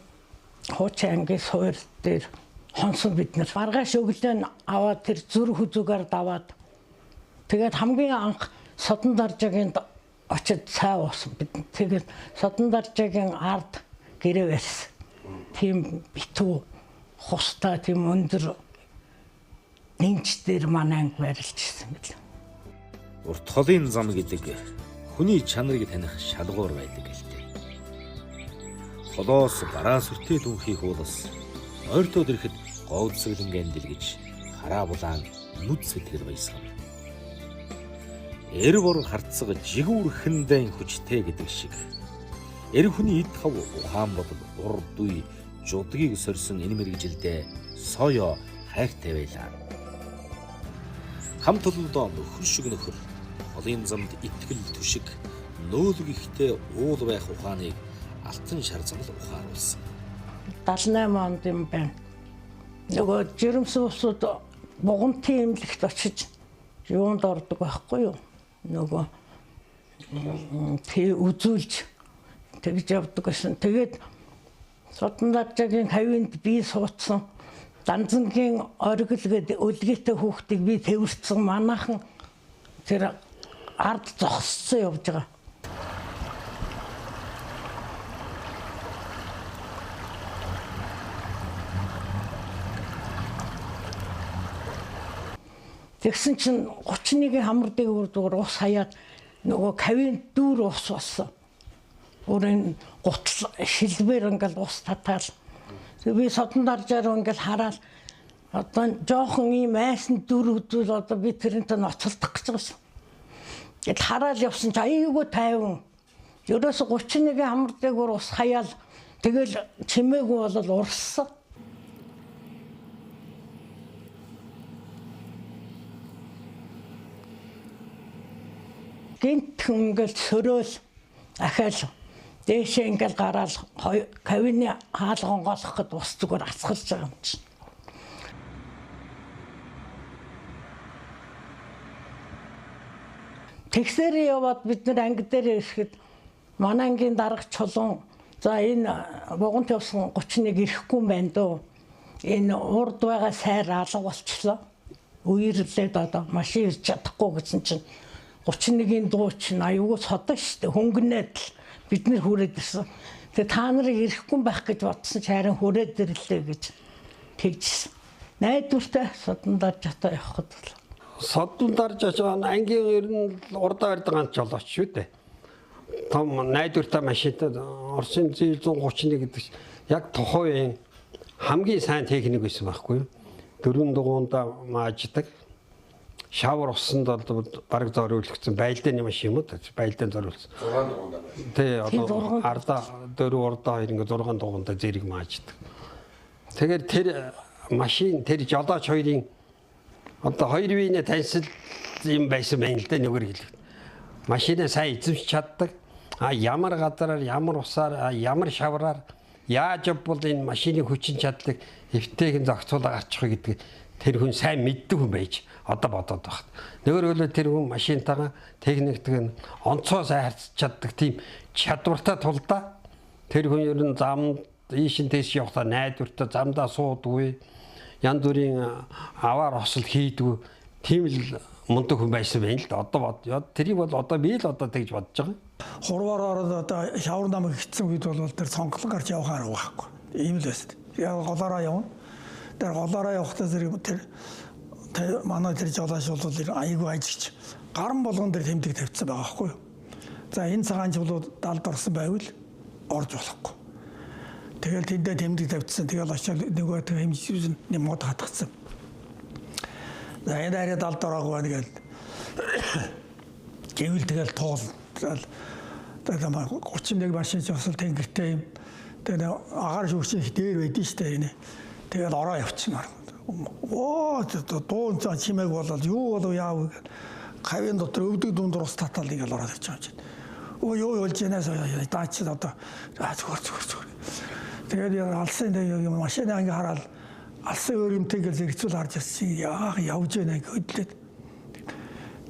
K: хуучин ангийн суур дээр хонсон бид нар маргааш өглөө аваад тэр зүр хүзүүгээр даваад тэгээд хамгийн анх Содон даржаагийн очиж цай уусан бид. Тэгээд Содон даржаагийн ард гэрээ байсан. Тийм битүү хустай тийм өндөр нэмч дээр манай анги барилж ирсэн мэт.
A: Урт холын зам гэдэг хүний чанарыг таних шалгуур байдаг гэлтэй. Холоос бараа сүртэй дүнхийг уулас ойртоод ирэхэд говьцэглэнгийн дэлгэж хараа булаан нүд сэтгэл баясгав. Эр бор харцаг жигүүр хэнदैन хүчтэй гэдэг шиг эр хүний эд хав ухаан бодол урд үе жудгийг сорьсон энэ мэрэгжилдээ соёо хайртай байлаа. Хамт олондоо нөхөр шиг нөхөр холын замд итгэл түшиг нөөлөг ихтэй уул байх ухааныг алтан шар замл ухааруулсан.
K: 78 онд юм байна. Нөгөө жирэмсэн усууд бугантын эмнэлэгт очиж юунд ордог байхгүй юу? Нөгөө тий үзүүлж тэгж явдаг гэсэн. Тэгээд Содон даржаагийн хавьянд би суудсан. Данзангийн оргил гэдэг өлгийтэй хүүхдийг би тэрвэрсэн манайхан тэр ард зогссон явж байгаа. Тэгсэн чинь 31-ийн хамар дээгүүр ус хаяад нөгөө кавин дүүр ус болсон. Өөрийн гутал шилбэр ингээл ус татаал. Би Содон даржаар ингээл хараад одоо жоохон ийм айсан дүр үзүүл одоо би тэрнтэй ноцолдох гэж байсан. Гэтэл хараад явсан чи аяйгүй тайван. Ерөөсө 31-ийн хамар дээгүүр ус хаяал тэгэл чимээгүй болол урссан. Гинт ингээл сөрөөл ахаал дээшээ ингээл гараал кавины хаалган голох гэд ус зүгээр асгалж байгаа юм чинь. Тэгсээр яваад бид нар анги дээр ирэхэд манай ангийн дарга чулуун за энэ буган тавсан 31 ирэхгүй юм байна дөө. Энэ урд байгаа сайр алга болчихлоо. Үеэрлээд одоо машин ирж чадахгүй гэсэн чинь 31-ийн дуу чинь аюулгүй содон шүү дээ. Хөнгөнээд л бид нэр хүрээд ирсэн. Тэгээ та нарыг ирэхгүй байх гэж бодсон ч харин хүрээд ирлээ гэж тэгжсэн. Найдвартай содондарж хата явахад бол.
E: Содондарж байгаа ангийн ер нь урдаа барьдаг ганц жолооч шүү дээ. Том найдвартай машинтад Оросын Z131 гэдэг яг тухайн хамгийн сайн техник байсан байхгүй юу? 4 дугуйнда мааждаг. Шавар усанд бол бараг зориулагдсан байлдааны машин юм уу? Байлдаанд зориулсан. 6 дугуйнда. Тий, одоо ардаа 4 урдаа 2 ингээ 6 дугуйнда зэрэг мааждаг. Тэгэхээр тэр машин тэр жолооч хоёрын одоо хоёр биенээ таньсал юм байсан байна л да нүгэр хэлээд. Машинаа сайн эзэмшиж чаддаг. Ямар газараар, ямар усаар, ямар шавраар яаж бол энэ машины хүчин чадлыг эвтэйгэн зохицуулаад гарчих вэ гэдэг тэр хүн сайн мэддэг хүн байж одоо бодоод байна. Нөгөөр тэр хүн машинтайгаа техниктэй онцгой сайн харьцаж чаддаг тийм чадвартай тулдаа тэр хүн ер нь замд ийшин тийш явахдаа найдвартай замдаа суудгүй янз бүрийн аваар хосол хийдгүй тийм л мундаг хүн байсан байна л да. Одоо бод. Тэрийг бол одоо би л одоо тэгж бодож байгаа.
P: Хурваар ороод одоо шавар намайг хитсэн үед бол тэр цонхол гарч явах арга байхгүй. Ийм л байсан. Яг голоороо явна. Тэр голоороо явахдаа зэрэг тэр манай тэр жолооч бол айгүй ажигч гаран болгон дээр тэмдэг тавьчихсан байгаа байхгүй юу. За энэ цагаан жуулууд далд орсон байвал орж болохгүй. Тэгэл тэндээ тэмдэг тавьчихсан. Тэгэл очиод нөгөө хэмжиж мод хатгацсан. За энэ арай далд ороогүй тэгэл гэвэл тэгэл туул. Тэгээд 31 машин жосол тэнгэртэй юм. Тэгээд агаар шүүгч их дээр байдэн штэ энэ. Тэгээд ороо явчихна. Оо дуун цаа чимээг болол юу болов яав гэд хавийн дотор өвдөг дунд ус татал ингээл ороод ирж байгаа юм чинь. Оо юу болж яанаас даач одоо зүгээр. Тэгээд алсын машины анги хараад алсын өөр юмтэй ингээл зэрэгцүүл харж ирсэн. Яах явж байна гэдлээ.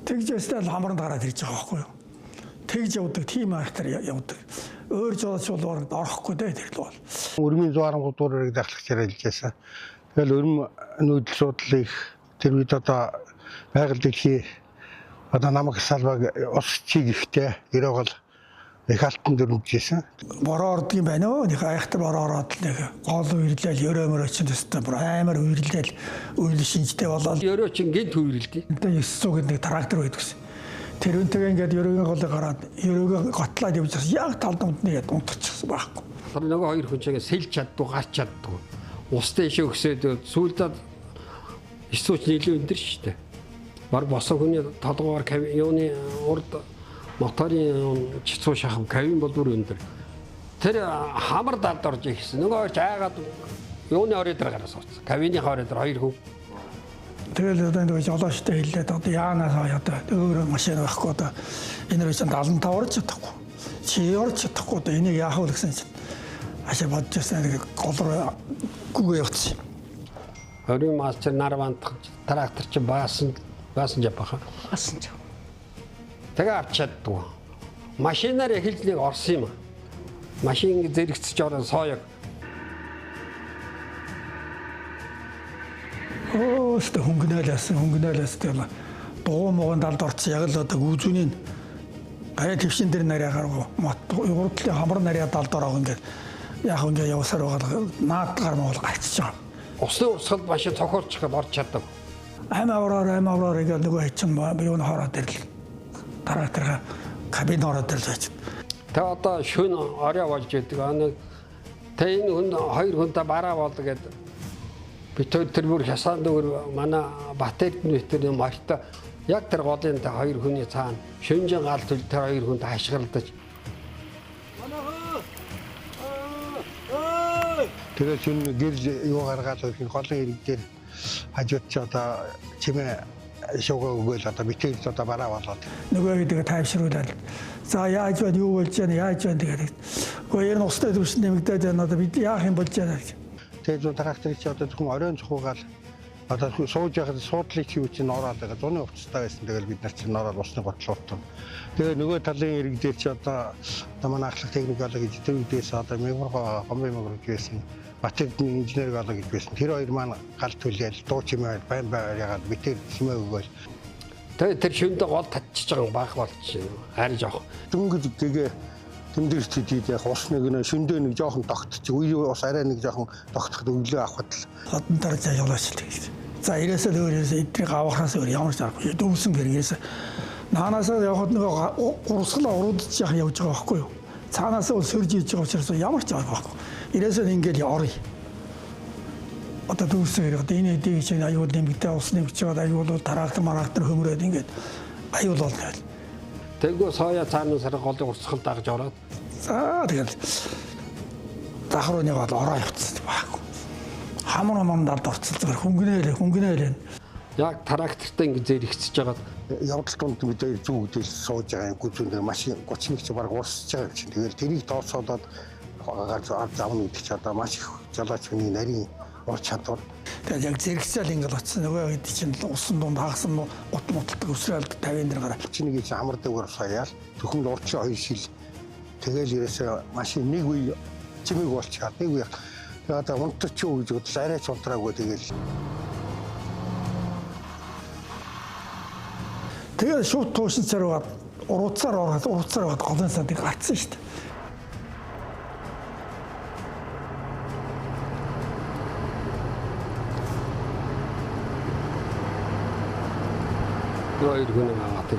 P: Тэгж ястал хамранд гараад ирж байгаа байхгүй юу? Тэгж явдаг, тийм аргаар явдаг. Өөр жолооч бол орохгүй дээ тэр л бол.
F: Өрмийн 113 дуурайг дахлах хэрэгжижсэн. Тэгэл өрм нүүдэл судлыг тэр үед одоо байгаль дэлхий одоо намаг салбаг ус чиг ихтэй ерөөгөл их алтан дөрмжсэн.
P: Бороо ордгийн байна уу? Нэг айхтар бороо ороод нэг гол үерлэл өрөөмөр очин төстэй бүр амар үерлэл үйл шинжтэй болоод
E: өрөө чин гинт үерлэлтэй.
P: Тэгээ 900 гэдэг трактор байдгүйсэн. Тэр үнтэйгээ ингээд өрөөгийн голыг гараад өрөөгөө готлаад явж байгаа. Яг талдамд нэгэд унтчихсан байхгүй.
E: Тэр нөгөө хоёр хүн чигээ сэлж чаддгүй, гарч чаддгүй. Устай ишээ өгсөд сүүлдээ эсвүүч нийлүү өндөр шүү дээ. Баг босоо хүний толгоор юуны урд моторын чицүү шахав кавин бол бүр өндөр. Тэр хамар далд орж ирсэн. Нөгөө хоёр жаагаад юуны орой дээр гараа сууцсан. Кавины орой дээр хоёр хүн.
P: Тэгэл одоо нэг жолоочтой хэлээд одоо яанаас одоо өөр машин байхгүй одоо энэ рүү чинь 75 орж чадахгүй. Чи орж чадахгүй одоо энийг яах вэ гэсэн чинь ашаа бодож байсан нэг гол руу гүгээ явцсан.
E: Орой мастер нарванд трактор чи баасан жапаха.
K: Баасан ч.
E: Тэгээ авчаадгүй. Машинаар эхэлж нэг орсон юм. Машин зэрэгцэж орон сооёг.
P: Оо, өстө хөнгөнөөлөөс тэгэл дугуй мууган далд орсон яг л одоо гүзүүний гая твшин дээр нарийн гаргуу мот урдлын хамар нарийн далд ороо ингээд яг ингээд явсаар байгаа наад гар моол гайцж байгаа.
E: Усны урсгал машин цохорч гээд орж чаддаг.
P: Ам авраар ингээд нөгөө хийчин юуны хороод ирэл тракторга кабин ороод ирэл байж.
E: Тэ одоо шүн орой болж байдаг. Нэг тэ энэ хүн хоёр хүнтэй бараа бол гэдэг тэр бүр хасаанд өөр манай Батэрд нэтэр марта яг тэр голын та хоёр хүний цаана шөнжин гал төл тэр хоёр хүнд хашгиралдаж
F: Тэгээ шүн гэрж юу гаргаад их голын ирэг дээр хажууд ч одоо чимээ шугаа өгөөл одоо битэр одоо бараа болоод
P: нөгөө хэдийг тайвшруулаад за яаж байна юу болж байна яаж байна тэгээд гоо ер нь устай төвшин нэмэгдээд байна одоо бид яах юм болж байна гэж.
F: Тэгээд трактор чи одоо зөвхөн оройн цохуугаал одоо сууж яхад суудлыг чи үуч нь ороод байгаа. Зуны хувцастай байсан. Тэгэл бид нар чинь ороод усны готлуултан. Тэгээ нөгөө талын ирэг дээр чи одоо манай ахлах техникологи гэж тэр үдээс одоо мегурга гомбимогор гэсэн Батэрдний инженерологи гэж байсан. Тэр хоёр маань гал түлээл дуу чимээ байн ягаад битэр чимээ өгөөл.
E: Тэгээ тэр шөндө гол татчихж байгаа баах болчих. Харж авах.
F: Дөнгөж гээ
E: тэмдэгч хэд яг ус нэг шөндөө нэг жоохон тогтчих. Үе ус арай нэг жоохон тогтоход өглөө авахд л
P: хатан дараа жаалаач тэгж. За ирээсээ өөрөөс эднийг авахаас өөр ямар ч аргагүй. Дүүсэн гэрээс наанасаа явахад нэг урсгал уруудж явж байгаа байхгүй юу? Цаанаасаа бол сөрж иж байгаа учраас ямар ч арга байхгүй. Ирээсээ ингээд орё. Одоо дүүсэн гэр энэ эдийг чинь аюул нэмэгдээ ус нэмэгдэж байгаа аюул тараалтар хөмрөөд ингээд аюул болно.
E: Тэгвэл соёо цаана сар голын урсгал дагж ороод
P: за тэгэл захрууны гол ороо явцсан байхгүй. Хамар мандад орцолцоор хөнгөнөөлээ.
E: Яг трактортай ингэ зэрэгцэж байгаад явдал тунд мэдээ зүү үдэл сууж байгаа гүзүүндээ машин 31 ч баг урсж байгаа юм чинь. Тэгэл тэрийг дооцоолоод гарч авна гэдэг чи одоо маш их жолооч хүний нарийн ур чадвар.
P: Тэгээд яг зэрэгцэл ингэ оцсон нөгөө хэд чинь усан дунд хагасан гут муталдаг өсрөөлд 50 дээр гараа.
E: Чиний гэж амардаг саяал зөвхөн урчин хоёр шил тэгэл ерөөсөө машин нэг үе чимэг болчиход нэг үе одоо унтарч юу гэж бодож арай ч унтраагүй
P: тэгэл шууд туушин царгаад урууцаар голын сандыг гарцсан шүү дээ.
E: Хоёр хүн аваад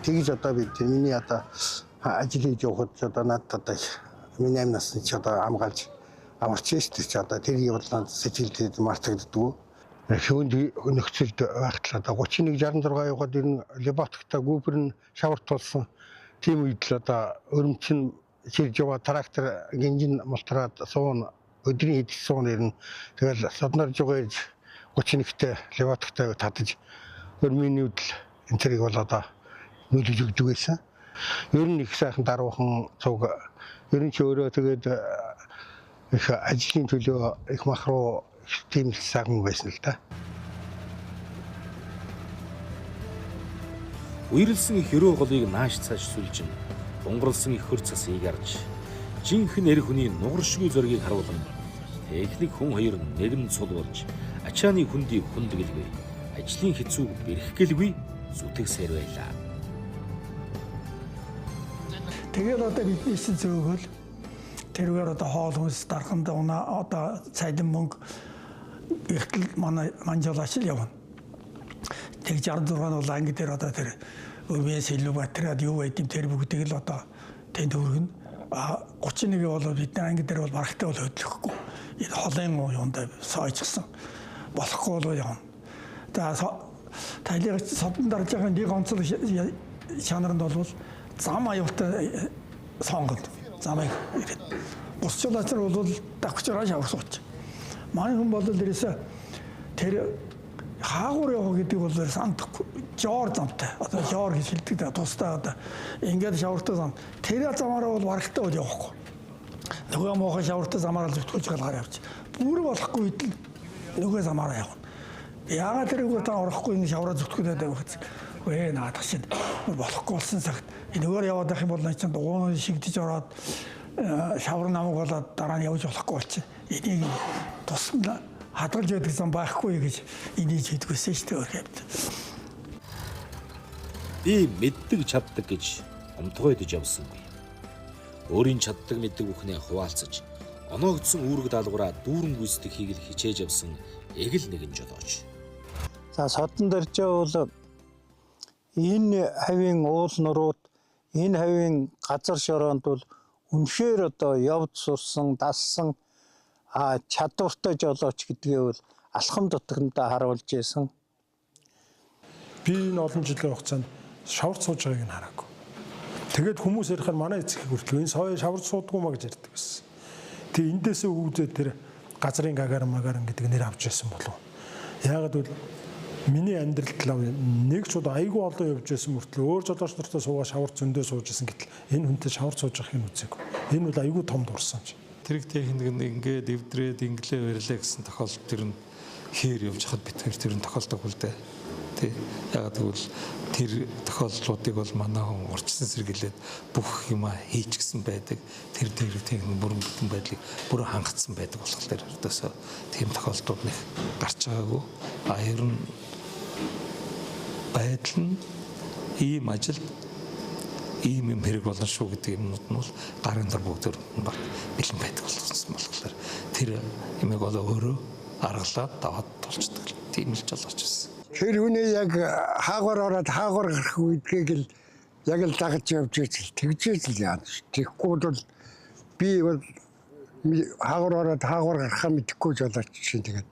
E: тэгж одоо би миний одоо ажил хийж явахад одоо надад одоо миний 8 насны ч одоо амгаалж амарч шүү дээ. Одоо тэр явдлаа сэжилтэд мартагддгүй. Шүүнд нөхцөлд байхад одоо 3166 явахад ер нь лабораторитой гүүпэр нь шавар тулсан. Тийм үед л одоо өрөмчн ширж яваа трактор гинжин мултраад суун өдрийн хэд суун ер нь тэгэл соднорж байгаа 31-т лабораторитой татаж өрмийн үдл энэ тэрийг бол одоо нөлөөлж өгч байсан. Ер нь их сайхан даруухан цуг ер нь ч өөрөө тэгээд их ажлын төлөө их махруу тийм сайхан байсан л да.
A: Үерэлсэн их өрөө голыг нааш цааш сүлжин дунгарлсан их хөр цасыг арж жинхэнэ эр хүний нугаршгүй зөргийг харуулan техник хүн хоёр нэгэн цул болж ачааны хүндийг хүндгэлгүй ажлын хэцүүг бэрхгэлгүй зүтгэсээр байлаа.
P: Тэгээд одоо бидний чинь зөөгөл тэргээр одоо хоол хүнс дарханд одоо цайлан мөнгө ихтэл манжуулаач л явна. Тэг 66 нь бол анги дээр одоо тэр өвөөс илүү батраад юу байд юм тэр бүгдийг л одоо тэнд хүргэн 31 бол бидний анги дээр бол барахтай бол хөдлөхгүй. Энэ холын юундаа сойжсан болохгүй бол явна. Талиг содон дарж байгаа нэг онцлог чанаранд бол зам аюултай сонгол замыг ирээд бусчлаачар бол давхчаараа шавар сууч. Манай хүн бол дээрээс тэр хаагур явах гэдэг бол сандахгүй жоор замтай. Одоо жоор гэж хэлдэг. Тусдаа одоо ингээд шавартай зам. Тэр замаараа бол барахтай бол явахгүй. Нөгөө мохоо шавартай замаараа зүтгэж галгаар явж. Бүр болохгүй үед л нөгөө замаараа явна. Яагаад тэрийг та орохгүй ингэ шавраа зүтгэгээд байгааз. Вэ наадах шин болохгүй болсон цагт энэгээр яваад байх юм бол энэ чинь дугуй шигдэж ороод шавар намаг болоод дараа нь явж болохгүй болчих. Энийг тусна хадгалж байдаг зам байхгүй гэж энийг хийдгүйсэн шүү дээ.
A: Би мэддэг чаддаг гэж онтгойдож явсангүй. Өөрийн чаддаг мэддэг бүхнээ хуваалцаж оноогдсон үүрэг даалгавраа дүүрэн гүйцэтгэхийг л хичээж явсан эгэл нэгэн жолооч.
Q: За содон дэржээ бол энэ хавийн уул нурууд энэ хавийн газар шороонд бол үнэхээр одоо явд сурсан, дассан чадвартай жолооч гэдгээ бол алхам дутагнаа харуулж байсан.
G: Би энэ олон жилийн хугацаанд шавар сууж байгааг нь хараагүй. Тэгээд хүмүүс ярихаар манай эцэг хүртэл энэ сая шавар суудгүй маа гэж ярьдаг байсан. Тэг эндээсээ үүдээ тэр газрын гагаар магаар гэдэг нэр авч байсан болов. Яагаад бол миний амьдралд нэг ч удаа айгүй олон явж байсан мөртлөө өөр жолооч нартай суугаа шавар зөндөө сууж исэн гэтэл энэ хүнтэй шавар сууж явах юм үзээгүй. Энэ бол айгүй том дурсан ч.
H: Тэрэг техник ингээд эвдрээд инглээ барилаа гэсэн тохиолдол тэр нь хээр явж хахад битгэр тэр нь тохиолдог үл дээ. Тэ ягаад гэвэл тэр тохиолдлуудыг бол манай хүн урьдчилан сэргийлээд бүх юма хийчихсэн байдаг. Тэр техник бүрэн бүтэн байдлыг бүр хангацсан байдаг болохоор ердөөсөө тийм тохиолдлууд нэг гарч байгаагүй. Ер нь байдал нь ийм ажилд ийм юм хэрэг болно шүү гэдэг юмнууд нь бол гарын дор бүгд баг бэлэн байдаг болсон болохоор тэр юмыг бол өөрөө аргалаад даваад тулчдаг. Тийм л жолооч байсан.
C: Тэр хүний яг хаагуур ороод хаагуур гарах үедгийг л яг л дагаж явж ижил тэгжээс л яана ш. Тэгэхгүй бол би бол хаагуур ороод хаагуур гарахаа мэдэхгүй жолооч чинь тэгээд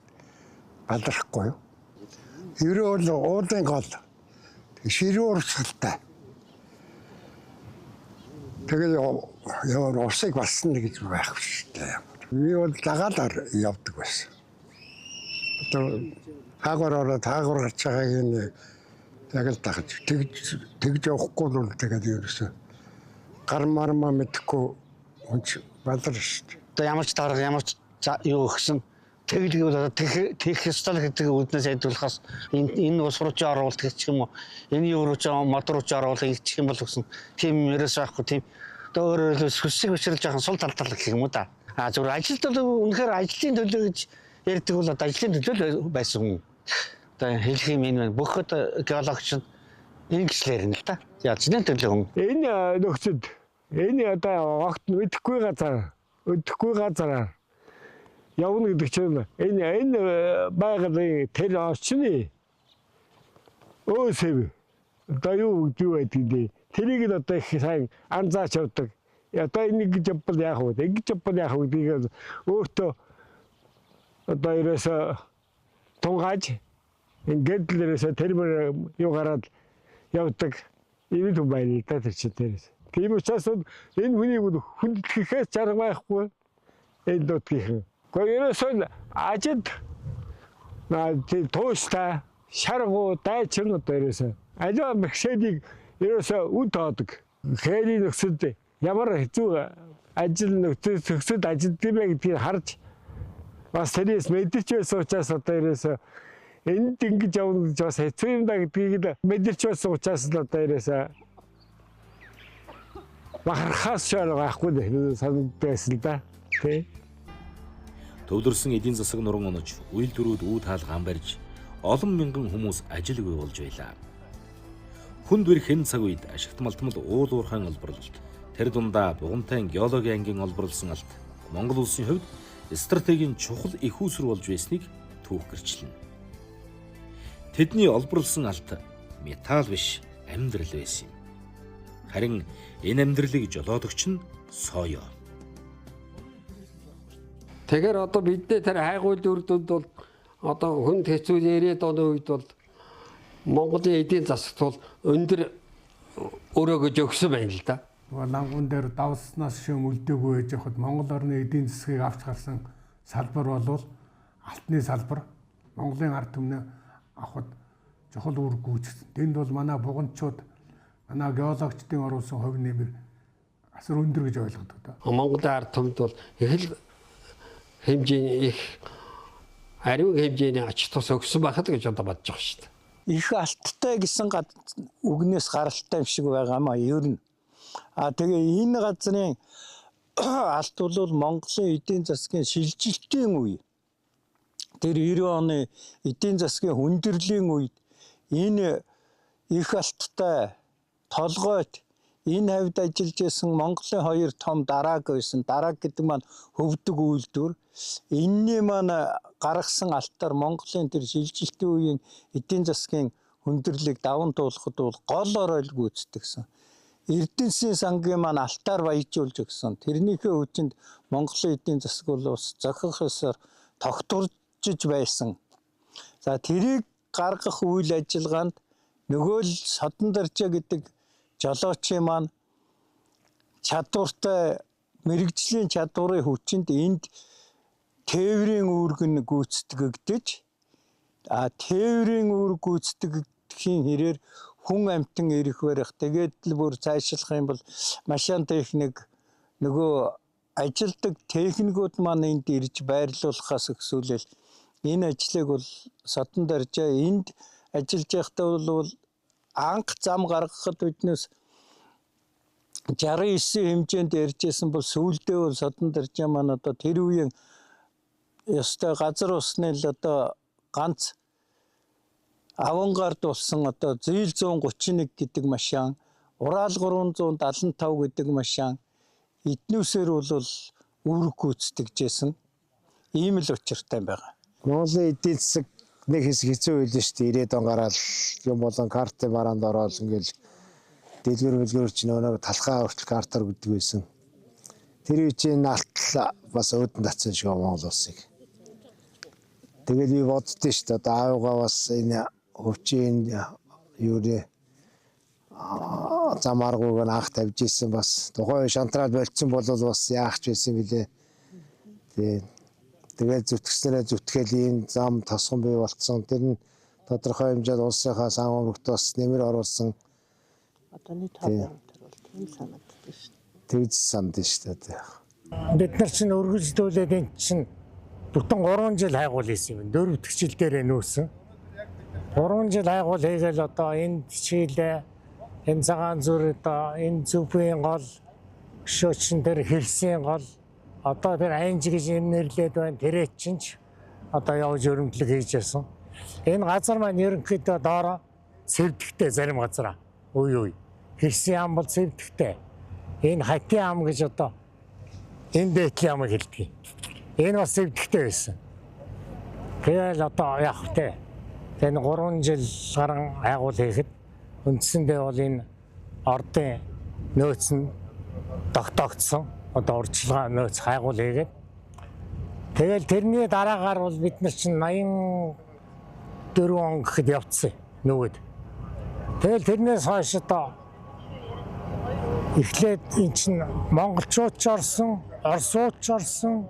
C: балархгүй юу. Ерөө бол уудын гол ширүүр урсгалтай. Тэгээд яваа усыг басна гэж байх шүү дээ. Би бол дагаалаар явдаг байсан. Одоо хаагуур ороод хаагуур гарч байгааг нь яг л дагаж тэгж явахгүй бол тэгээд ерөөсөө гар мармаа мэдхгүй унч балар шүү дээ.
R: Одоо ямар ч дарга ямар ч юу өгсөн тэглэг бол тех стал гэдэг үднээс айдуулахаас энэ ус руу ч оруулах гэх юм уу энэ юу руу ч мод руу ч оруулах гэх юм бол гэсэн тийм ерөөс байхгүй тийм одоо өөрөөр сүсийг өчрөл жоохон сул талтал гэх юм уу да. Зүгээр ажилд бол үнэхээр ажлын төлөө гэж ярьдаг бол одоо ажлын төлөө байсан хүн. Одоо хэлэх юм энэ бүх одоо геологч инглишээр нь л да. Ажлын төлөө хүн.
C: Энэ нөхцөд энэ одоо огт мэдэхгүй газар явна гэдэг чинь энэ байгалийн тэр очны өөсөв одоо юу гэдэг дээ. Тэрийг л одоо их сайн анзаарч явдаг. Одоо энийг гэж явбал яах вэ? Ингэж явбал яах вэ гэдгийг өөртөө одоо ерөөсө тунгааж ингээд л ерөөсө тэр юу гараад явдаг. Ийм юм байна л да тэр чинь тэрээс. Тийм учраас энэ хүнийг хүндэтгэхээс чарга байхгүй. Энэ дотгийнхэн. Гэхдээ ерөөсөө ажид тууштай шаргуу дайчин одоо ерөөсөө аливаа мэгшэдийг ерөөсөө үн тоодог. Хээрийн нөхцөлд ямар хэцүү ажил нөхцөлд ажилтдаг юм гэдгийг харж бас тэрээс мэдэрч байсан учраас одоо ерөөсөө энд ингэж явна гэж бас хэцүү юм да гэдгийг мэдэрч байсан учраас л одоо ерөөсөө бахархаас шаарга байхгүй санагдсан л да. Тэ.
A: Төвлөрсөн эдийн засаг нуран онож, үйлдвэрүүд үе таалгаан барьж, олон мянган хүмүүс ажилгүй болж байлаа. Хүнд бэр хэн цаг үед ашигт малтмал уул уурхайн олборлолт, тэр дундаа бугунтайн геологи ангийн олборлсон алт, Монгол улсын хувьд стратегийн чухал их үүсвэр болж байсныг түүх гэрчлэнэ. Тэдний олборлсон алт металл биш, амьдрал байсан юм. Харин энэ амьдралыг жолоодогч нь соёо.
E: Тэгэхээр одоо бидний тэр хайгуул үрдэнд бол одоо хүнд хэцүү 90-ад оны үед бол Монголын эдийн засагт бол өндөр өрөөгөж өгсөн байна л да.
C: Лангуун дээр давснаас шөм үлдээгүй байж хад Монгол орны эдийн засгийг авч гарсан салбар бол алтны салбар. Монголын ард түмнээ авахд чухал үр гүйцэтгэсэн. Тэнд бол манай бугунчууд, манай геологчдын оруулсан хувь нэмэр асар өндөр гэж ойлгодог да.
E: Монголын ард түмд бол их л хэмжээний их ариун хэмжээний ач тус өгсөн байхад гэж одоо бодож байгаа шүү дээ.
Q: Их алттай гэсэн үгнээс гаралтай юм шиг байгаамаа ер нь. Тэгээ энэ газрын алт бол Монголын эдийн засгийн шилжилтийн үе. Тэр 90 оны эдийн засгийн хүндрлийн үед энэ их алттай толгойд энэ хавьд ажиллаж байсан Монголын хоёр том дарааг байсан. Дарааг гэдэг маань хөвдөг үйлдвэр. Энэний маань гаргасан алтаар Монголын тэр шилжилтийн үеийн эдийн засгийн хүндрэлийг даван туулахад бол гол орол гүйцэтгэсэн. Эрдэнэсийн сангийн маань алтаар баяжуулж өгсөн. Тэрнийхээ хүчинд Монголын эдийн засаг бол бас зохих ёсоор тогтворжиж байсан. За тэрийг гаргах үйл ажиллагаанд нөгөө л содон даржаа гэдэг жолоочийн маань чадвартай мэрэгжлийн чадварын хүчинд энд тээврийн үүрэг нь гүйцэтгэгдэж тээврийн үүрэг гүйцэтгэхийн хэрээр хүн амтан ирэх барих тэгээд л бүр цаашлах юм бол машин техник нөгөө ажилдаг техникүүд маань энд ирж байрлуулахаас өксүүлэл энэ ажлыг бол содон даржаа энд ажиллаж байхдаа бол анх зам гаргахад биднээс 69 хэмжээнд ярьжсэн бол сүүлдээ бол содон даржаа маань одоо тэр үеийн ёстой газар усны л одоо ганц авангард болсон одоо зээл 131 гэдэг машин Урал 375 гэдэг машин эднүүсээр бол үүрэг гүйцэтгэжсэн. Ийм л учиртай байгаа.
L: Монголын эдийн засаг нэг хэсэг хэцүү байлаа шүү дээ. 90-ад он гараад юм болон картын мараанд ороод ингээл дэлгэр чинь нөгөө талхаа хүртэл картаар гэдэг байсан. Тэр үеийн алтал бас өөдөн татсан шиг Монгол улсыг. Тэгээд би боддоо шүү дээ. Одоо аавгаа бас энэ өвчин юурэ замааргууг анх тавьж ирсэн бас тухайн шантрал болцсон бол бас яах ч байсан билээ. Тэгээд зүтгэснээрээ зүтгэл ийм зам тосгон бий болцсон. Тэр нь тодорхой хэмжээд улсынхаа санхүүгт бас нэмэр оруулсан.
M: Одооний тоо бол тийм санагддаг шүү.
L: Тэгж сандж шүү дээ.
C: Бид нар чинь өргөжлүүлээд энэ чинь бүтэн 3 жил хайгуул хийсэн юм. 4 дэх жил дээрээ нөөсөн. 3 жил хайгуул хийгээл одоо энэ чиглэлээ энэ цагаан зүр одоо энэ зүвийн гол шөөчн дээр хэлсийн гол одоо тэр аянж гэж нэрлээд байна. Тэрээ чинь одоо явж өрөмтлөг хийж ясан. Энэ газар маань ерөнхийдөө доороо сэвдэгтэй зарим газараа. Үй. Хэлсийн ам бол сэвдэгтэй. Энэ хатийн ам гэж одоо энэ дээдлийн амыг хэлдэг. Энэ бас сэвдэгтэй байсан. Тэгэл одоо яах вэ? Энэ 3 жил гарan хайгуул хийхэд үндсэндээ бол энэ ордын нөөц нь тогтоогдсон. Одоо урьдчилгаа нөөц хайгуул хийгээд тэгэл тэрний дараагаар бол бид нар чинь 84 он гэхэд явцсан нөгөөд. Тэгэл тэрнээс хойш одоо эхлээд эн чинь монголчууд ч орсон, орсууд ч орсон.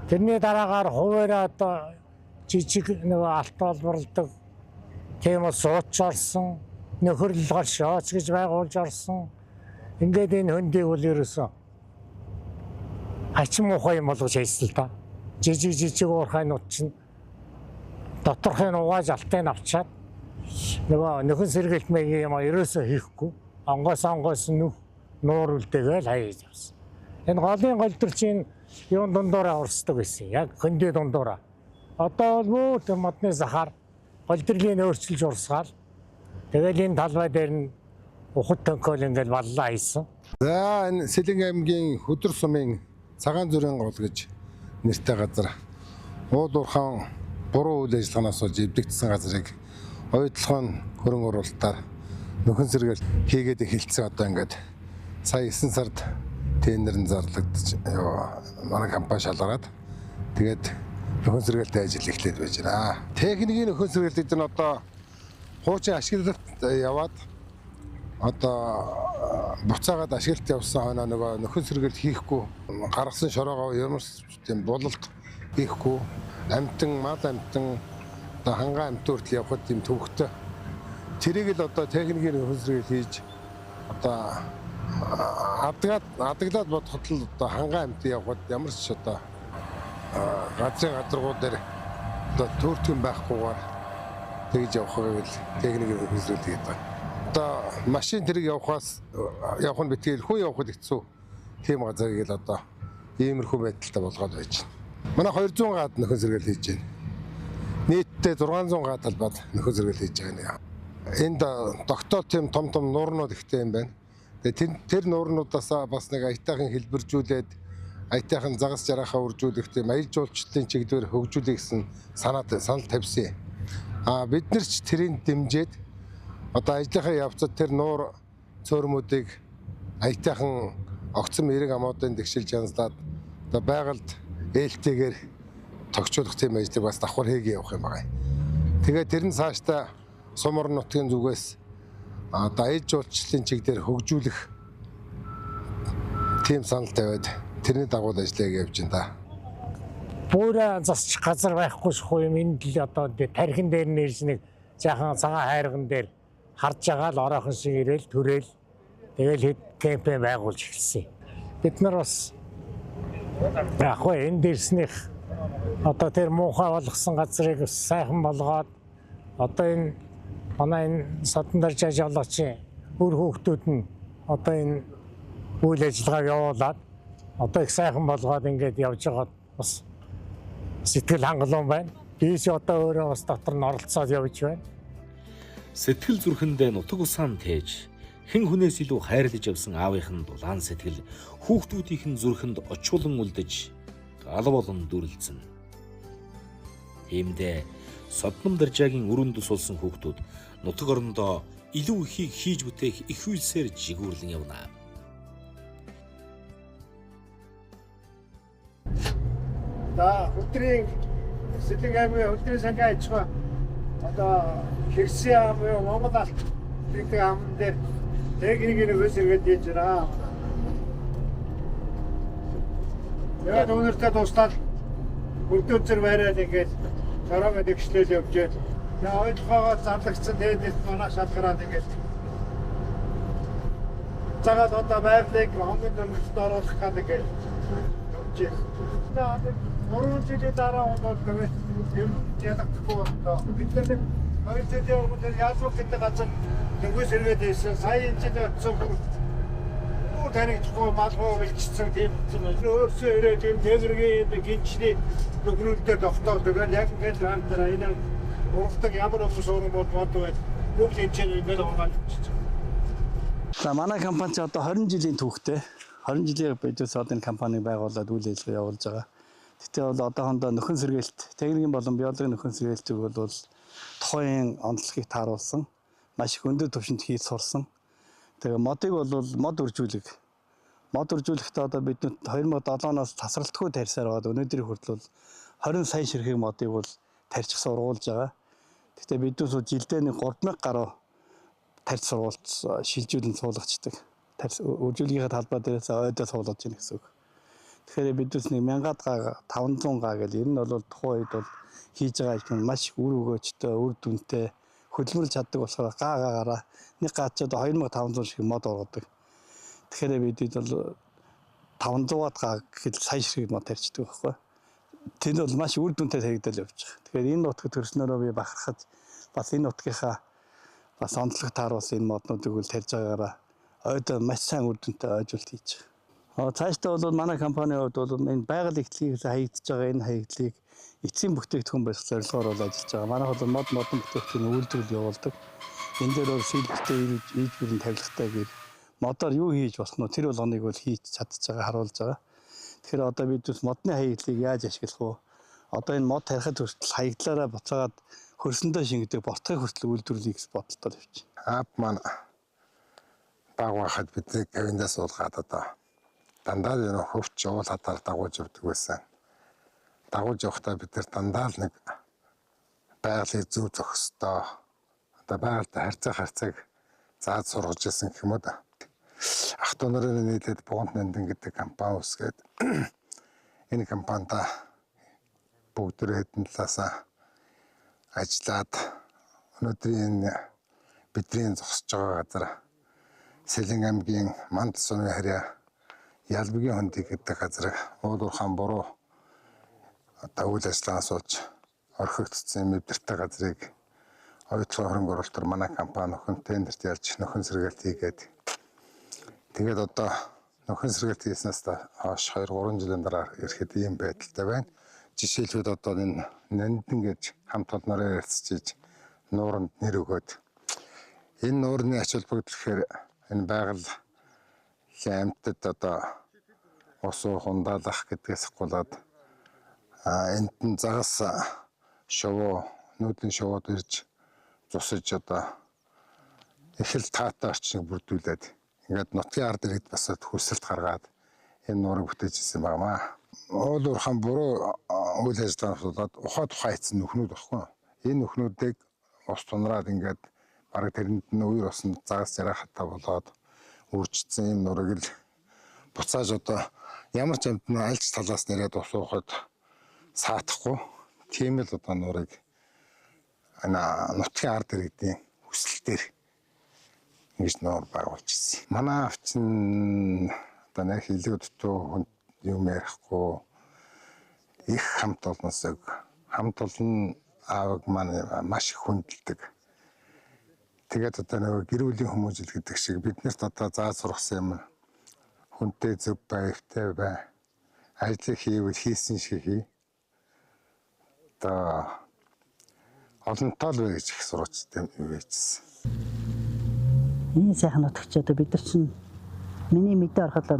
C: Тэрний дараагаар хуваараа одоо жижиг нөгөө алт олборлдог тийм сууд ч орсон, нөхөрлөл гол шооч гэж байгуулж орсон. Ингээд энэ хөндийг бол ерөөсөө ач муухай юм болгож хийсэн л да. Жижиг уурхайнууд чинь доторхын угааж алтыг авчаад нөгөө нөхөн сэргэлт маягийн юм ерөөсөө хийхгүй. Онгоос нуур үлдээгээл хаяж авсан. Энэ голын голдор чинь юун дундуураа урсдаг байсан. Яг хөндөй дундуураа. Одоо бол бүр модны захаар голдрлыг өөрчилж урсгаал. Тэгэл энэ талбай дээр нь ухад төнхөөл ингээл баллаа хийсэн.
S: За энэ Сэлэнг аймгийн Хөдөр сумын Цагаан зүрийн гол гэж нэртэй газар. Уул уурхаан буруу үйл ажиллагаанаас болж эвдэгдсэн газрыг оюутлахын хөрөнгө оруулалтаар нөхөн сэргээл хийгээд эхэлсэн. Одоо ингээд сая 9 сард тендер нь зарлагдаж манай компани шалгараад тэгээд нөхөн сэргээлтэй ажил эхлээд байж байна. Техникийн нөхөн сэргээл гэдэг нь одоо хуучин ашиглалт яваад одоо буцаагаад ашиглалт явсан хойно нөгөө нөхөн сэргээл хийхгүй гаргасан шороогоо ямар тийм булалт хийхгүй амтан мал амтан одоо хангаа амт хүртэл явхад тийм төвөгтэй тэрийг л одоо техникийн нөхөн сэргээл хийж одоо адаглаад бодоход л одоо хангаа амт явхад ямар ч одоо газрын гадаргуу дээр одоо төөртгөн байхгүйгээр тэгж явахыг л техникийн нөхөн сэргээл хийдэг байна. Одоо машин тэрэг явах нь битгээл хүн явахд хэцүү тийм газарыг л одоо иймэрхүү байдалтай болгоод байж байна. Манай 200 гаад нөхөн сэргээл хийж байна. Нийтдээ 600 гаад талбад нөхөн сэргээл хийж байгаа. Энд тогтоол тийм том нуурнууд ихтэй юм байна. Тэгээд тэр нуурнуудаасаа бас нэг аятайхан хэлбэржүүлээд аятайхан загас жарахаа үржүүлэх тийм аялал жуулчлалын чиглэлээр хөгжүүлэх гэсэн санал тавьсан. Бид нар ч тэрийг дэмжиж одоо ажлынхаа явцад тэр нуур цөөрмүүдийг аятайхан огцом эрэг амуудын тэгшилж янзлаад одоо байгальд ээлтэйгээр тогтчлох тийм ажлыг бас давхар хийгээ явах юм байна. Тэгээд тэр нь цаашдаа сумар нутгийн зүгээс одоо аялал жуулчлалын чиглэлээр хөгжүүлэх тийм санал тавиад тэрний дагуу ажиллагаа явж байна да.
C: Пүүрэ засчих газар байхгүй шүү юм. Энд л одоо тархин дээр нэрж нэг жаахан цагаан хайрган дээр харж байгаа л ороохон шиг ирээл төрээл тэгэл хэд кемпэ байгуулж эхэлсэн. Бид нар бас яг хөө энэ дэрснийх одоо тэр муухай болгосон газрыг сайхан болгоод одоо энэ манай энэ садандар жажаалгачийн үр хүүхдүүд нь одоо энэ үйл ажиллагааг явуулаад одоо их сайхан болгоод ингээд явж байгаа бас сэтгэл хангалуун байна. Бис одоо өөрөө бас дотор нь оролцоод явж байна.
A: Сэтгэл зүрхэндээ нутаг усаан тээж Хэн хүнээс илүү хайрлаж явсан аавынх нь дулаан сэтгэл хүүхдүүдийнх нь зүрхэнд очуулан үлдэж гал болон дүрлэлцэн. Тиймдээ Содном Даржаагийн өрөөнд суулсан хүүхдүүд нутаг орондоо илүү ихийг хийж бүтээх их үйлсээр жигүүрлэн явна.
C: За өдрийн Сэлэнг аймгийн өдрийн сангийн аж ахуй одоо Хэрсэн ам буюу Монгол алт гэдэг амн дээр техникийн өс иргэд хийж байна. Яг өнөртөө дуустал бүрдүү зэрэг байраад ингээд карамед ихшлэл явж байна. За ойлгоогоо зарлагдсан тэгээд манай шалгараад ингээд цагаад одоо байрлалыг хамгийн дөрөвт оруулах гэдэг явж байна. Орон жилийн дараа бол юм ядахгүй болоо. Бид нэг хоёр жилийн өмнө яасуу гэдэг газар нэгээс ирээд байсан. Сая энэ жил очсон бүр танигдахгүй малгуу илчсэн тийм өөрсөө ирээд юм техникийн гинчний нөхрөлдөө тогтоол тэгэл яг ингээд хамтраа энэ урагтаг ямар хүмүүс орон бодвол бүгд энэ чинь ингээд угаалж.
N: За манай компани ч одоо 20 жилийн түүхтэй. 20 жилийн бидээс одоо энэ компаниг байгуулад үйл ажиллагаа явуулж байгаа. Гэтэл бол одоохондоо нөхөн сэргээлт, техникийн болон биологийн нөхөн сэргээлтийг бол тухайн онцлогийг тааруулсан, маш их өндөр түвшинд хийж сурсан. Тэгээ модыг бол мод үржүүлэхдээ одоо бид 2007-оос тасралтгүй тарьсаар байгаа. Өнөөдрийн хүртэл 20 сая ширхэг модыг бол тарьчих сургуулж байгаа. Гэхдээ бидээс жилдээ 3000 гаруй тарьц сургуульд шилжүүлэн суулгачдаг. Тарьц үржүүлгийнхаа талбай дээрээс ойдоо суулгаж байна гэсэн үг. Тэгэхээр бидээс 1000 га 500 га гэл ер нь бол тухайн үед бол хийж байгаа ажил нь маш үр өгөөжтэй, үр дүнтэй хөдөлмөрлж чаддаг болохоор гаагаараа нэг гацаад 2500 шиг мод оргодог. Тэгэхээр бид бол 500-аад га гэхэд сая шиг мод тарьчдаг байхгүй. Тэнд бол маш үр дүнтэй таригдал явж байгаа. Тэгэхээр энэ нутаг төрснөөрөө би бахархаж бас энэ нутгийнхаа бас онцлог тааруулсан энэ моднуудыг үл тарьж байгаагаараа ойдоо маш сайн үр дүнтэй ажил хийж байгаа. Цаашдаа бол манай компанийн хувьд бол энэ байгаль эхлэлээс хаягдж байгаа энэ хаягдлыг эцсийн бүтээгдэхүүн байх зорилгоор бол ажиллаж байгаа. Манайх бол модон бүтээгдэхүүн үйлдвэрлэл явуулдаг. Энэ дээр бол сэлбэгтэй ийж бүрэн тавилгатай гэр модоор юу хийж болох нь тэр болгоныг бол хийж чадчих байгаа харуулж байгаа. Тэгэхээр одоо бид бас модны хаягдлыг яаж ашиглах вэ? Одоо энэ мод тарихад хүртэл хаягдлаараа буцаагаад хөрсөндөө шингэдэг ботхыг хүртэл үйлдвэрлэе гэж бодолтой явж байна.
S: Аап маань баг байхад бидний гавиндаа суулгаад одоо дандаа энэ хөвч уул хатаар дагуулж явдаг байсан. Дагуулж явахдаа бид нар дандаа л нэг байгалыг зөв зохистой одоо байгальтай харьцааг зааж сургаж ирсэн гэх юм уу да. Ах トゥ нарын нийлээд Буганд Нандин гэдэг компани үсгээд энэ компанида бүгдээ хэдэн талаасаа ажиллаад өнөөдрийн бидний зогсож байгаа газар Сэлэнг аймгийн Манд сумын харьяа Ялбигийн хондыг гэдэг газар уулуурхан буруу одоо үйл ажиллагаанд сууж орхигдсон мэдэртэй газрыг оюутлын хөрөнгө оруулалтаар манай компани нөхөн тендерт ялж нөхөн сэргэлт хийгээд тэгээд одоо нөхөн сэргэлт хийснээс хойш 2-3 жилийн дараа ирэхэд ийм байдалтай байна. Жишээлбэл одоо энэ Нандин гэж хамт олнороо ярилцж нууранд нэр өгөөд энэ нуурны ач холбогдол гэхээр энэ байгаль амтд одоо усуу хундаалах гэдгээс гулаад энд нь загас шовоо нүүдлийн шовоод ирж зусаж одоо их л таатай орчныг бүрдүүлээд ингээд нутгийн ард иргэд бас хүсэлт гаргаад энэ нуурыг бүтээж ирсэн байнамаа. Уулуурхан буруу үйл ажиллагаанд болоод ухаа тухай хийсэн нөхнүүд баггүй. Энэ нөхнүүдийг ус тунраад ингээд бараг тэрэнд нь үер усанд загас жарахтаа болоод үржигдсэн юм нурыг л буцааж одоо ямар ч амт нь альч талаас нэрээд усуухад саатахгүй тийм л одоо нурыг нутгийн ард иргэдийн хүсэлтээр ингэж нуур байгуулж ирсэн. Манай авчин одоо нэг хилэг дутуу юм ярихгүй их хамт олносог хамт олон аавыг маань маш их хүндэлдэг. Тэгээд одоо нэг гэр бүлийн хүмүүжил гэдэг шиг биднэрт одоо зааж сургасан юм хүнтэй зөв баяртай бай. Ажлыг хийвэл хийсэн шиг хий. Одоо олонтол бай гэж их сурвалжтай юм байжсэн.
T: Энэ сайхан нутагч одоо бид нар чинь миний мэдээ ороход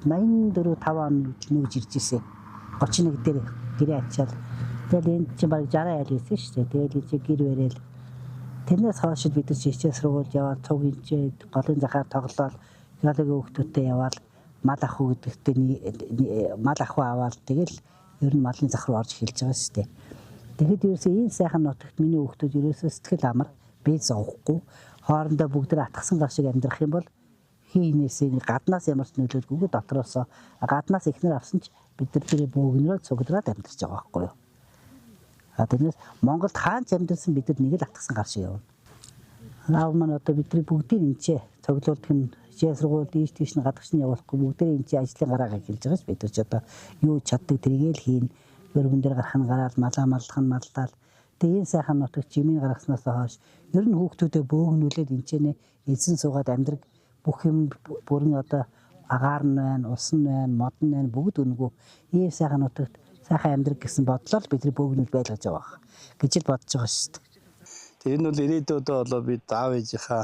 T: 84 5 он нүүж ирж ирсэн. 31 дээр гэрээ ачаал. Тэгэл энэ чинь баг 60 айл байсан шүү дээ. Тэгэл энэ чинь гэр бариад тэрнээс хойш бид нар хичээл сургууль яваад цуг хинчээд голын захаар тоглоод геологийн хүүхдүүдтэй яваад мал ах уу гэдэгтээ мал ах аваад тэгэл ер нь малын зах руу орж эхэлж байгаа шүү дээ. Тэгэхэд ерөөсөө энэ сайхан нутагт миний хүүхдүүд ерөөсөө сэтгэл амар бие зовхгүй хоорондоо бүгд атгсан гар шиг амьдрах юм бол хийнээс гаднаас ямар ч нөлөөлгүйгээр дотроос гаднаас ихнэр авсан ч бид нар тэр бөөгнөрөө цугдраад амьдарч байгаа байхгүй юу. Тэрнээс Монголд хаанч амьдсан бид нар нэг л атгсан гар шиг явна. Наав маань одоо бидний бүгдийг энчээ цуглуулдаг нь хичээл сургууль тийш нь гадагш нь явуулахгүй бүгдээ энчээ ажлын гараагаа хэлж байгаа ш бид нар ч одоо юу чаддаг тэрийг л хийн. Өргөн дээр гарах нь гараад маллах нь маллал. Тэгээ энэ сайхан нутагт жимийн гаргаснаас хойш ер нь хүүхдүүдэд бөөгнүүлээд энчэнэ эзэн суугаад амьдраг бүх юм бүрэн одоо агаар нь байна, ус нь байна, мод нь байна бүгд өнгөө. Ийм сайхан нутагт сайхан амьдраг гэсэн бодлоор бидний бөөгнүүл байлгаж байгаа гэж л бодож байгаа шүү дээ.
N: Тэгээ энэ бол ирээдүйдээ болоо бид аав ээжийнхаа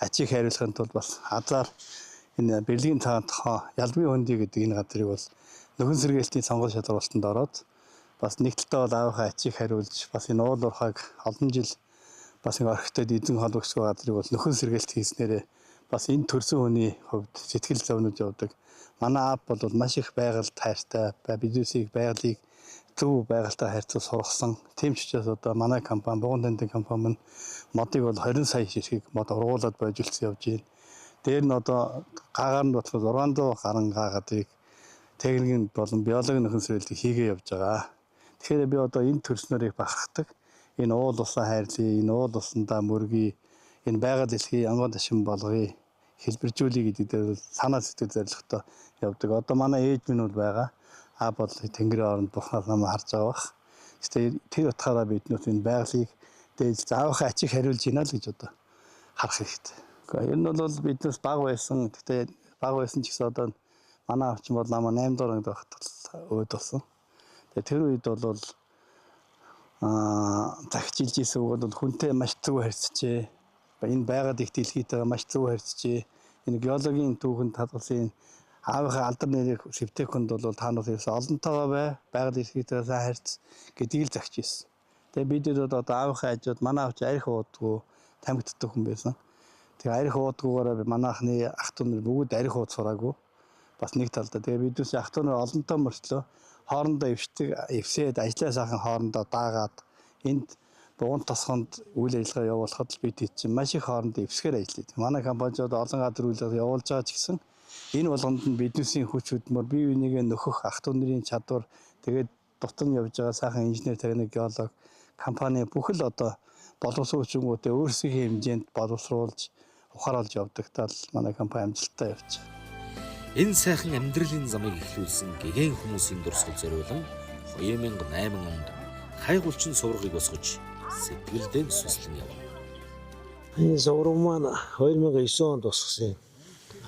N: ачийг хариулахын тулд бас хазаар энэ Берлигийн цагаан тохоо Ялбын хөндий гэдэг энэ газрыг бол нөхөн сэргээлтийн сонгол шалгуулалтанд ороод бас нэг талдаа бол аавынхаа ачийг хариулж бас энэ уул уурхайг олон жил бас энэ орхитой эзэн холбогсгоо газрыг бол нөхөн сэргээлт хийснээрээ бас энэ төрсөн хүний хувьд сэтгэл зовнож явдаг. Манай аав бол маш их байгальд хайртай, бидүсийг байгалыг зөв байгальтай харьцуулж сургасан. Тийм ч учраас одоо манай компани, Буган тандын компани нь модыг бол 20 сая ширхэг мод ургуулад боожулсан явж байна. Дээр нь одоо гаагаар нь бодлоо 600 гаруй гаа гадрыг техникийн болон биологийн нөхөн сэргээлтийг хийгээ явж байгаа. Тэгэхээр би одоо энэ төрснөрийг бахархдаг. Энэ уул усаа хайрлая, энэ уул усандаа мөргий, энэ байгаль дэлхий ангон ташин болгоё, хэлбэржүүлэе гэдэг дээр санаа сэтгэл зорилготой явдаг. Одоо манай ээж минь бол байгаа. Аав бол тэнгэрийн оронд бурхнаас намайг харж байгаа бах. Гэхдээ тэр утгаараа бид нөт энэ байгалыг дээж заавахаа ачиг хариулж гинэ л гэж одоо харах хэрэгтэй. Гэхдээ энэ бол биднээс бага байсан. Гэхдээ бага байсан ч гэсэн одоо манай аав чинь бол намайг 8 дугаар ангид байхад өөд болсон. Тэгээ тэр үед бол загчилж ийсэн үг бол хүнтэй маш зөв харьцжээ. Энэ байгаль их дэлхийтэйгээ маш зөв харьцжээ. Энэ геологийн түүхэнд хадгалсан аавынхаа алдар нэрийг шивтэйхэнд бол та нар ерөөсөө олонтойгоо байгаль дэлхийтэйгээ сайн харьц гэдгийг л загч ийсэн. Тэгээ бид одоо аавынхаа хажууд манай аав чи арх уудгүй тамхитдаг хүн байсан. Тэгээ арх уудгүйгээр манайхны ах トゥ нар бүгд арх ууд сураагүй. Бас нэг талдаа тэгээ бидээс ах トゥ нар олонтой мөртлөө хоорондоо эвсээд ажлаа сайхан хоорондоо даагаад энд Буган тосгонд үйл ажиллагаа явуулахад бид чинь маш их хоорондоо эвсгээр ажилладаг. Манай компаниуд олон газар үйл ажиллагаа явуулж байгаа ч гэсэн энэ болгонд нь биднээсийн хүч хөдөлмөр бие бинийгээ нөхөх ах トゥ нарын чадвар тэгээд дотор нь явж байгаа сайхан инженер техник геолог компани бүхэл одоо боловсруулалтуудаа өөрсдийнхээ хэмжээнд боловсруулж ухааруулж явдаг тал манай компани амжилттай явж байгаа.
A: Энэ сайхан амьдралын замыг эхлүүлсэн гэгээн хүмүүсийн дурсгал зориулан 2008 онд хайгуулчин сургыг босгож сэтгэлдээ сүслэн явна.
L: Энэ сургууль маань 2009 онд босгосон.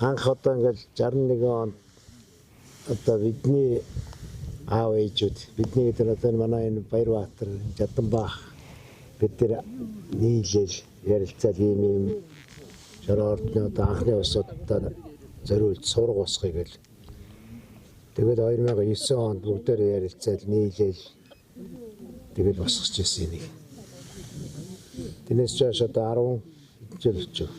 L: Анх одоо ингээл 61 онд одоо бидний аав ээжүүд бидний гэдэг одоо манай энэ Баярбаатар, Жаданбаах бид тэр нийлэл ярилцаад ийм жороордны одоо анхны усуудаар зориулж сургууль босгоё гэл. Тэгээд 2009 онд бүгдээр ярилцаад нийлээл тэгээд босгож ирсэн нэг. Тэрнээс чааш одоо 10 жил болчихоо.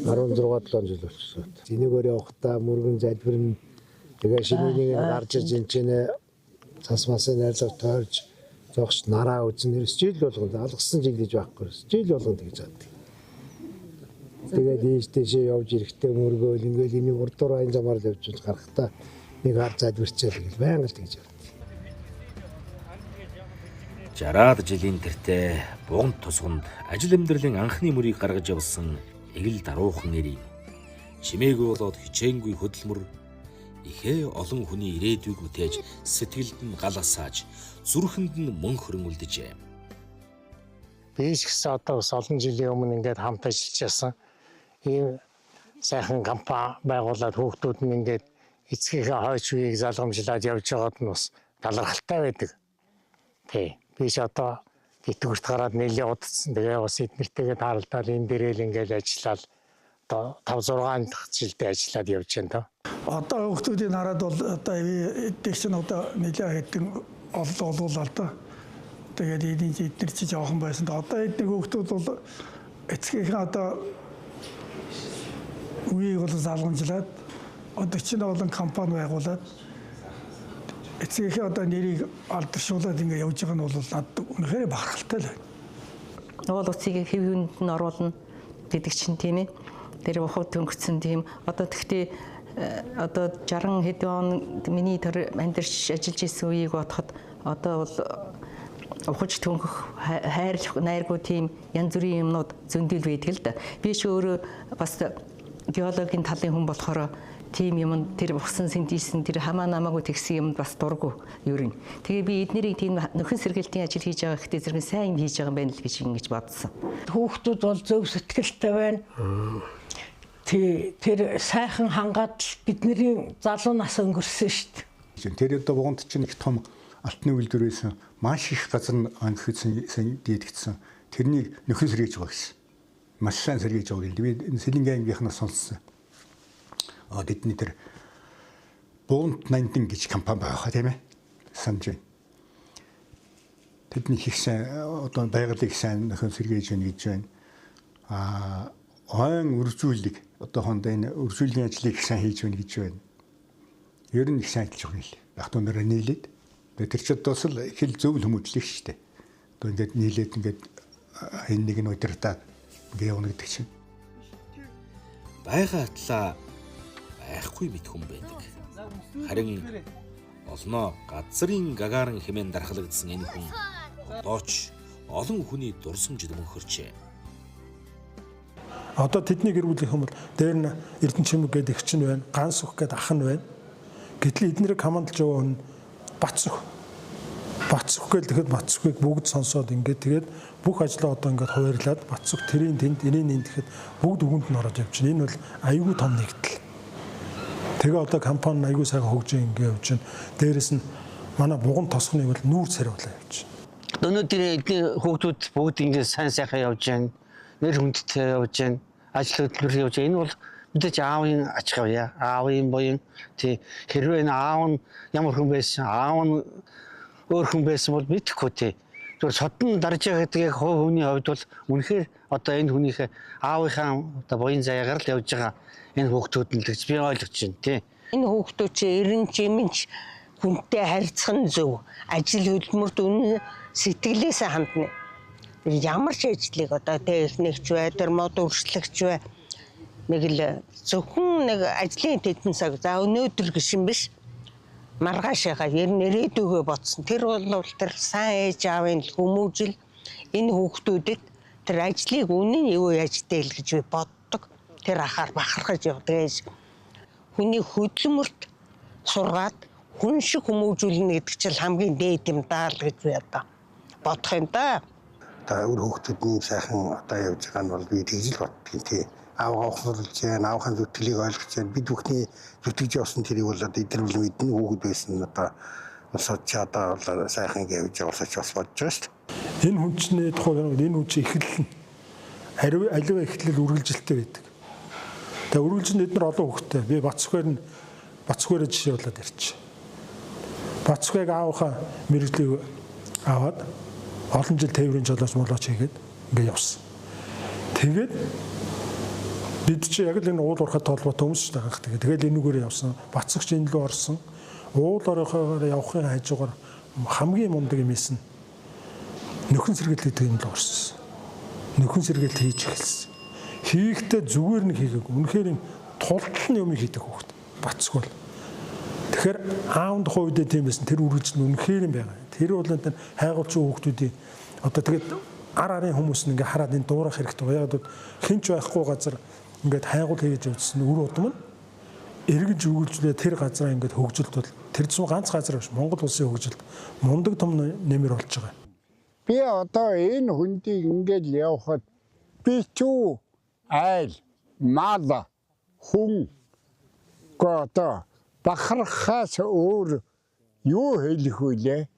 L: 16 жил болчихсон. Зинэгөр явахдаа мөргөн залбирна. Тэгээ шинэнийг гарч иж энэ цас масын найрлаг тойрж зогч нараа үзэн жил болгонд алгасан жил гэж байхгүй. Жил болгонд гэж байдаг. Тэгээд ийштэйшээ явж ирэхдээ мөргөөл ингээл энэ урдуур айн замаар л явж гарахтаа нэг хар залбирчаал гэл байнга л тэгж явдаг.
A: 60-аад жилийн тэртээ Буган тосгонд ажил амьдралын анхны мөрийг гаргаж явсан эгэл даруухан нэрийн чимээгүй болоод хичээнгүй хөдөлмөр ихээ олон хүний ирээдүйг бүтээж сэтгэлд нь галасааж зүрхэнд нь мөн хөрөнгөлдөжээ.
U: Би ч гэсэн одоо бас олон жилийн өмнө ингээд хамт ажиллаж байсан. Ийм сайхан компани байгуулад хүүхдүүд нь ингээд эцгийнхээ хойч үеийг залгамжлаад явж байгаад нь бас талархалтай байдаг. Тий. Би ч одоо итгэвэрт гараад нэлээд удацсан. Тэгээ бас эднэртэйгээ тааралдаад энэ дээрээ л ингээд ажиллаад одоо 5 6 дахь жилдээ ажиллаад явж байна доо.
P: Одоо хүмүүсийн хараад бол одоо эдгээр чинь одоо нэлээд хэдэн олуулаа л да. Тэгээд эдгээр чи жоохон байсан. Одоо эдгээр хүмүүс бол эцгийнхээ одоо үеийг бол залгамжлаад одоо чинь олон компани байгуулад эцгийнхээ одоо нэрийг алдаршуулад ингэ явж байгаа нь бол надад үнэхээр бахархалтай л байна.
B: Уул уцыг хэвүүнд нь оруулна гэдэг чинь тийм ээ. Тэр ухад төнгөцсөн тийм одоо тэгтээ одоо 60 хэдэн он миний тэр амьдарч ажиллаж исэн үеийг бодоход одоо бол ухаж төнгөх хайрлах найргүй тийм янз бүрийн юмнууд зөндөл байдаг л да. Би ч өөрөө бас геологийн талын хүн болохоор тийм юм тэр усан синтезсэн тэр хамаа намаагүй тэгсэн юмд бас дурггүй ер нь. Тэгээ би эднэрийг тийм нөхөн сэргээлтийн ажил хийж байгаа гэхдээ зэрэг сайн юм хийж байгаа юм байна л гэж ингэж бодсон.
K: Хүүхдүүд бол зөв сэтгэлтэй байна. Тэр сайхан хангаад бидний залуу нас өнгөрсөн шүү дээ.
F: Тэр одоо бугунд чинь их том алтны үйлдвэр байсан. Маш их газар ангихэдсэн дийдгдсэн. Тэрнийг нөхөн сэргээж байгаа гэсэн. Маш сайн сэргээж байгаа гэл. Би Сэлэнгийн ангийнхнаас сонссон. Тэдний тэр Буунт 80 гэж компани байгаа тийм ээ. Санаж байна. Тэдний их сайн одоо байгалыг сайн нөхөн сэргээж байна гэж байна. Ойн үржүүлэг одоо хондоо энэ үржүүлгийн ажлыг их сайн хийж байна гэж байна. Ер нь их сайн ажиллаж байгаа юм. Яг түнээрээ нийлээд тэр ч одоо л их л зөв хүмүүжлэх шүү дээ. Одоо ингээд нийлээд ингээд энэ нэг нь удирдаад ингээ явна гэдэг чинь.
A: Байга атлаа байхгүй мэд хүн байдаг. Харин олноо газрын гагаран хэмээн дархлагдсан энэ хүн одоо ч олон хүний дурсамжид мөнхөрчээ.
G: Одоо тэдний гэр бүлийн хүмүүс дээр нь Эрдэнэчимэг гэдэг их чинь байна, Ганс өх гэдэг ах нь байна. Гэтэл эднэрийг хамаандалж яваа нь Бацөх. Бацөх гэл тэгэхэд Бацөхыг бүгд сонсоод ингээд тэгээд бүх ажлаа одоо ингээд хуваарлаад Бацөх тэрийн тэнд энийн тэгэхэд бүгд өгөнд нь ороод явж байна. Энэ бол аюулгүй том нэгдэл. Тэгээ одоо компани аюулгүй сайхан хөгжиж ингээд явж байна. Дээрэс нь манай буган тосхны бол нүүр царайлаа явж байна.
R: Өнөөдөр эдний хүүхдүүд бүгд ингээд сайн сайхан явж байна. Нэр хүндтэй явж байна. Ажил хөдөлмөр явж байна. Энэ бол мэдээж аавын ач авьяа, аавын буян тий хэрвээ аав нь ямар хүн байсан, аав нь өөр хүн байсан бол мэдэхгүй тий. Зүгээр содон дарж байгаа гэдгийг хувийн хувьд бол үнэхээр одоо энэ хүнийхээ аавынхаа одоо буян заяагаар л явж байгаа энэ хүүхдүүд нь л гэж би ойлгож байна тий.
J: Энэ хүүхдүүд чи эрен жимэнч хүнтэй харьцах нь зөв. Ажил хөдөлмөрт үнэн сэтгэлээсээ хандна. Ямар ч ажлыг одоо техникч бай, тэр мод өршлөгч бай. Нэг л зөвхөн нэг ажлын тедэн цаг за өнөөдөр гişin биш. Маргаашаа ер нь ирээдүгөө бодсон. Тэр бол тэр сайн ээж аавын хүмүүжил энэ хүүхдүүдэд тэр ажлыг үнэн юу яаж дээл гэж би боддог. Тэр ахаар бахархаж явдаг. Хүний хөдөлмөрт сургаад хүн шиг хүмүүжүүлнэ гэдэг чинь хамгийн дээд юм даа л гэж би одоо бодох юм да.
E: Та өөр хүүхдүүдний сайхан одоо явж байгаа нь бол би тэгж л боддгийн тий. Аавгаа ухруулж जैन, аавын зүтгэлийг ойлгож जैन. Бид бүхний зүтгэж явсан тэрийг бол одоо эдгэрүүл мэднэ хүүхэд байсан одоо усаад ч одоо сайхан гэж явуулсач бас бодож байгаа шүү дээ.
G: Энэ хүнчний тухайг энэ хүн чинь эхлэл нь аливаа эхлэл үргэлжилттэй байдаг. Тэгээ үргэлжинд эдгээр олон хүүхдтэй. Би Бацөхгээр жишээ болоод ярьчих. Бацөхыг аавынхаа мэрэгжлийг аваад олон жил тээврийн жолооч хийгээд ингээд явсан. Тэгээд бид чи яг л энэ уул уурхай толботой хүмүүс шүү дээ. Тэгээд энүүгээр явсан. Бацөгч энэ лөө орсон. Уул уурхайгаар явахын хажуугаар хамгийн мундаг юм ийсэн. Нөхөн сэргээлт гэдэг юм л орсон. Нөхөн сэргээлт хийж эхэлсэн. Хийхдээ зүгээр нэг хийгээг. Үнэхээр юм тултал юм хийдэг хүүхд. Бацөх бол. Тэгэхээр аавд хувьд тийм байсан. Тэр үргэлжлэн үнэхээр юм байгаа. Тэр бол энэ хайгуулчин хүүхдүүдийн одоо тэгээд арын хүмүүс нь ингээ хараад энэ дуурах хэрэгтэй. Яг бол хинч байхгүй газар ингээд хайгуул хийж явуулсан үр удам нь эргэж үргэлжлээ тэр газраа ингээд хөгжилт бол тэр зөв ганц газар биш. Монгол улсын хөгжилт мундаг том нэмэр болж байгаа.
C: Би одоо энэ хүндийг ингээд явхад би чүү айл мал хүн гото бахархаас өөр юу хэлэх вүлээ?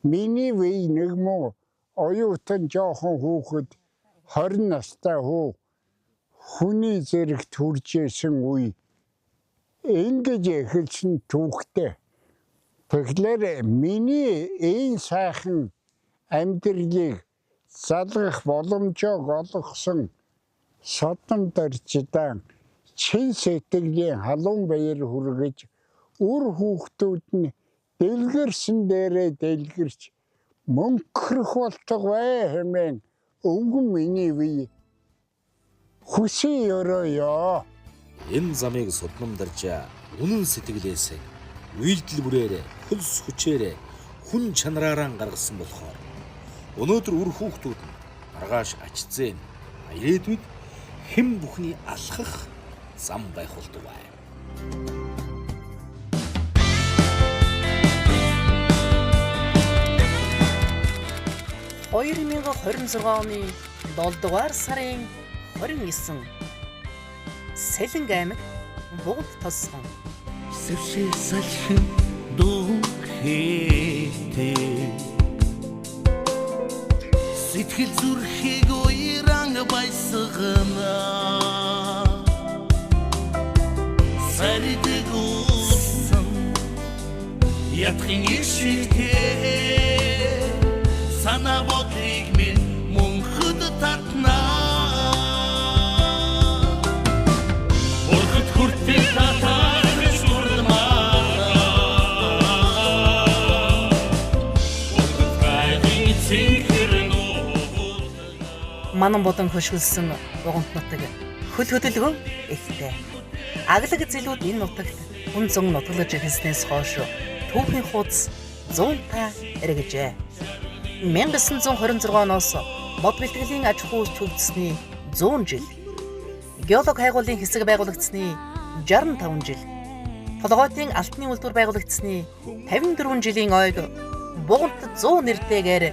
C: Миний вий нэг муу оюутан жоохон хүүхэд 20 настай хүү хүний зэрэгт хүрж исэн үе ингэж эхэлсэн түүхтэй. Тэгэхээр миний энэ сайхан амьдралыг залгах боломжоо олгосон Содон Даржидан чин сэтгэлийн халуун баяр хүргэж үр хүүхдүүд нь дэлгэрсэн дээрээ дэлгэрч мөнхрөх болтугай хэмээн өвгөн миний бие хүсээ өрөөё.
A: Энэ замыг Содном-Даржаа үнэн сэтгэлээсээ үйлдэл бүрээрээ хөлс хүчээрээ хүн чанараараа гаргасан болохоор өнөөдөр үр хүүхдүүд нь маргааш ачзэн ирээдүйд хэн бүхний алхах зам байх болтугай.
O: 2026 оны 7 дугаар сарын 29 Сэлэнг аймаг Бугад тосхон
V: Сэвшээ салхин дүүхээтэй Сэтгэл зүрхийг уйран баясгана Сардэг усан ятхын ишигтэй Sana бодлыг минь мөнхөд татнаа Урхад хүртэл татаарч дурмаараа Урхад гайхын цэнхэр нуур
O: Манан бодон хөшгөлсөн Буганд нутаг хөл хөдөлгөөн ихтэй. Аглаг зэлүүд энэ нутагт хүн зөн нутгалж эхэлснээс хойш түүхийн хуудас 100 эргэжээ. 1926 оноос мод бэлтгэлийн аж ахуй төвөгдсөний 100 жил. Геолог хайгуулын хэсэг байгуулагдсны 65 жил. Толгойтын алтны үйлдвэр байгуулагдсны 54 жилийн ойг Буганд 100 нэртэйгээр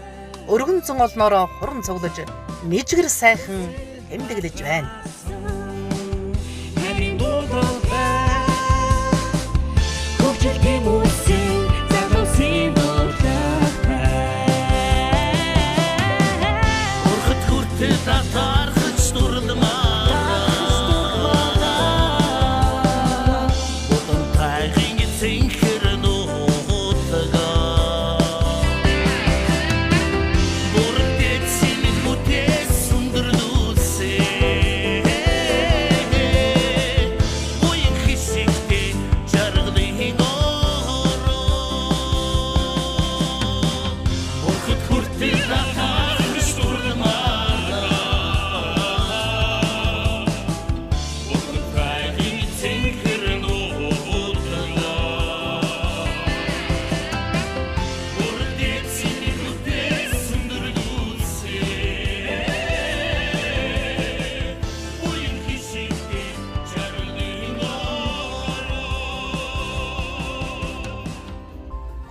O: өргөн зөн олноороо хуран цуглаж нэжгэр сайхан тэмдэглэж байна.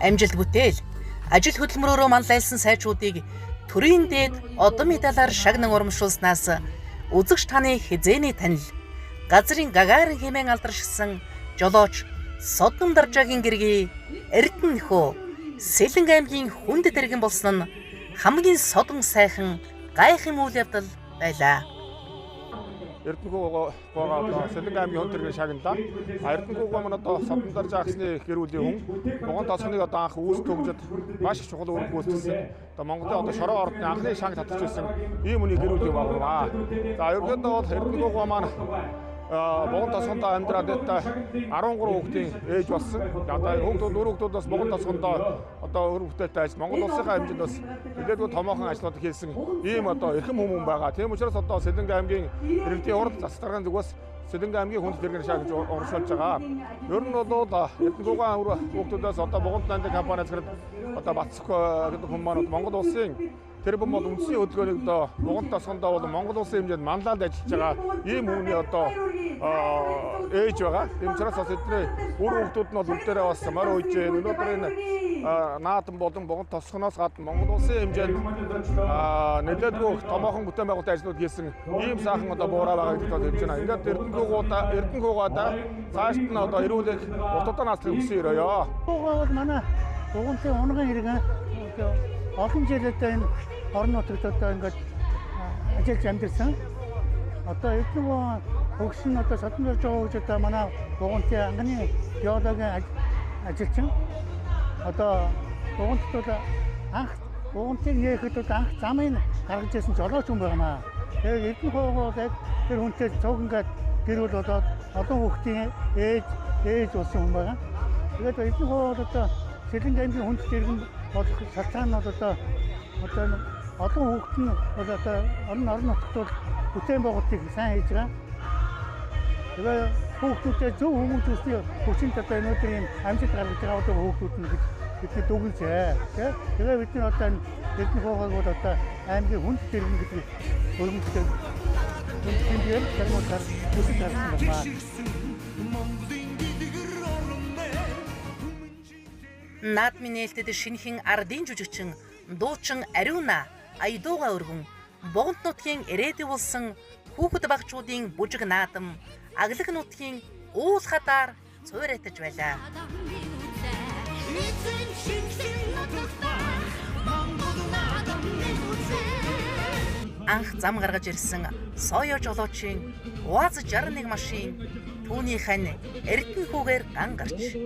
O: Амжилт бүтээл ажил хөдөлмөрөөрөө манлайлсан сайжуудыг төрийн дээд одон медалаар шагнан урамшуулснаас үзэгч таны хизээний танил газрын Гагарин хэмээн алдаршсан жолооч Содном-Даржаагийн гэргий Эрдэнэ нөхөө Сэлэнг аймгийн хүнд дэргэн болсон нь хамгийн содон сайхан гайхам үйл явдал байлаа.
W: Эрдэнэ гуйгаа Сэлэнг аймгийн хүнд дэргэн шагналаа. Эрдэнэ гуйгаа маань одоо Содном-Даржаа ахсны гэр бүлийн хүн. Буганд тосхоныг одоо анх үүс төгжөд маш их чухал үүрэг гүйцэтгсэн. Одоо Монголын одоо шороо ордны анхны шанг татж ирсэн ийм үний гэр бүлийн байна. За ерөнхийдөө бол Эрдэнэ гуйгаа маань Буганд тосхонд амьдраад 13 хүүхдийн ээж болсон. Одоо хүүхдүүд өөр хүүхдүүдээс Буганд тосхонд одоо өөр бүтээлтэй ажил Монгол улсынхаа хэмжээнд бас нэлээдгүй томоохон ажлууд хийсэн ийм одоо эрхэм хүмүүс байгаа. Тийм учраас одоо Сэлэнг аймгийн иргэдийн урд засгийн зүгээс Сэлэнг аймгийн хүнд дэргэн шагнаж урамшуулж байгаа. Ер нь бол Эрдэнэ гуйгаа хүүхдүүдээс одоо Буганд нандин компани зэрэг одоо Бацх гэдэг хүмүүс маань Монгол улсын тэр бом бол үндсийн хөдөлгөөнийг одоо Буганд тосхондоо бол Монгол улсын хэмжээнд манлайлж ажиллаж байгаа ийм хүний одоо ээж байгаа. Тийм учраас бас эдний үр хүүхдүүд нь бол бүгдээрээ бас морь ууж өнөөдөр энэ наадам болон Буганд тосхоноос гадна Монгол улсын хэмжээнд нэлээдгүй томоохон бүтээн байгуулалтын ажлууд хийсэн ийм сайхан одоо буураа байгаа гэдэгт хэлж байна. Ингээд Эрдэнэ гуйгаадаа цаашд нь одоо эрүүлэх уртудаа наслахыг хүсье өрөөё.
X: Гуйгаа бол манай Бугандын унган иргэн олон жилдээ энэ
P: орон нутагт одоо ингээд ажиллаж амьдэрсэн. Одоо эдгээр хөгс нь одоо содонжорж байгаа гэж одоо манай бугуунтын анхны геологийн ажилчин одоо бугуунтд бол анх бугуунтыг нээхэд бол анх замыг гаргаж ирсэн жолооч хүн байна. Тэгээд эдгээр хоогоо тэр хүнтэй цог ингээд гэрүүл болоод олон хүүхдийн ээж болсон хүн байна. Тэгээд эдгээр хоогоо одоо Сэлэнг аймгийн хүнд дэргэн болох шалтгаан нь одоо олон хүүхд нь бол одоо орон нутагт бол бүтээн байгуулалтыг сайн хийж байгаа. Тэгээд хүүхдүүдэд зөв хүмүүжүүлсэн хүчинд одоо өнөөдөр ийм амжилт гаргаж байгаа одоо хүүхдүүд нь гэж бидний дүгнжээ. Тэгээд бид нар одоо эдгээр хоогоог бол одоо аймгийн хүнд дэргэн гэдэг өргөмжтэй тэмдэглэл зармуудаар бүсэд гарсан байна.
O: Наадмын нээлтэд шинэхэн ардын жүжигчин дуучин Ариуна Айдууга өргөн Богонд нутгийн ирээдүй болсон хүүхэд багчуудын бүжиг наадам Аглаг нутгийн уул хадаар цуурайтаж байлаа. Анх зам гаргаж ирсэн Соёо жолоочийн УАЗ 61 машин түүнийх нь Эрдэнэ хүүгээр ган гарч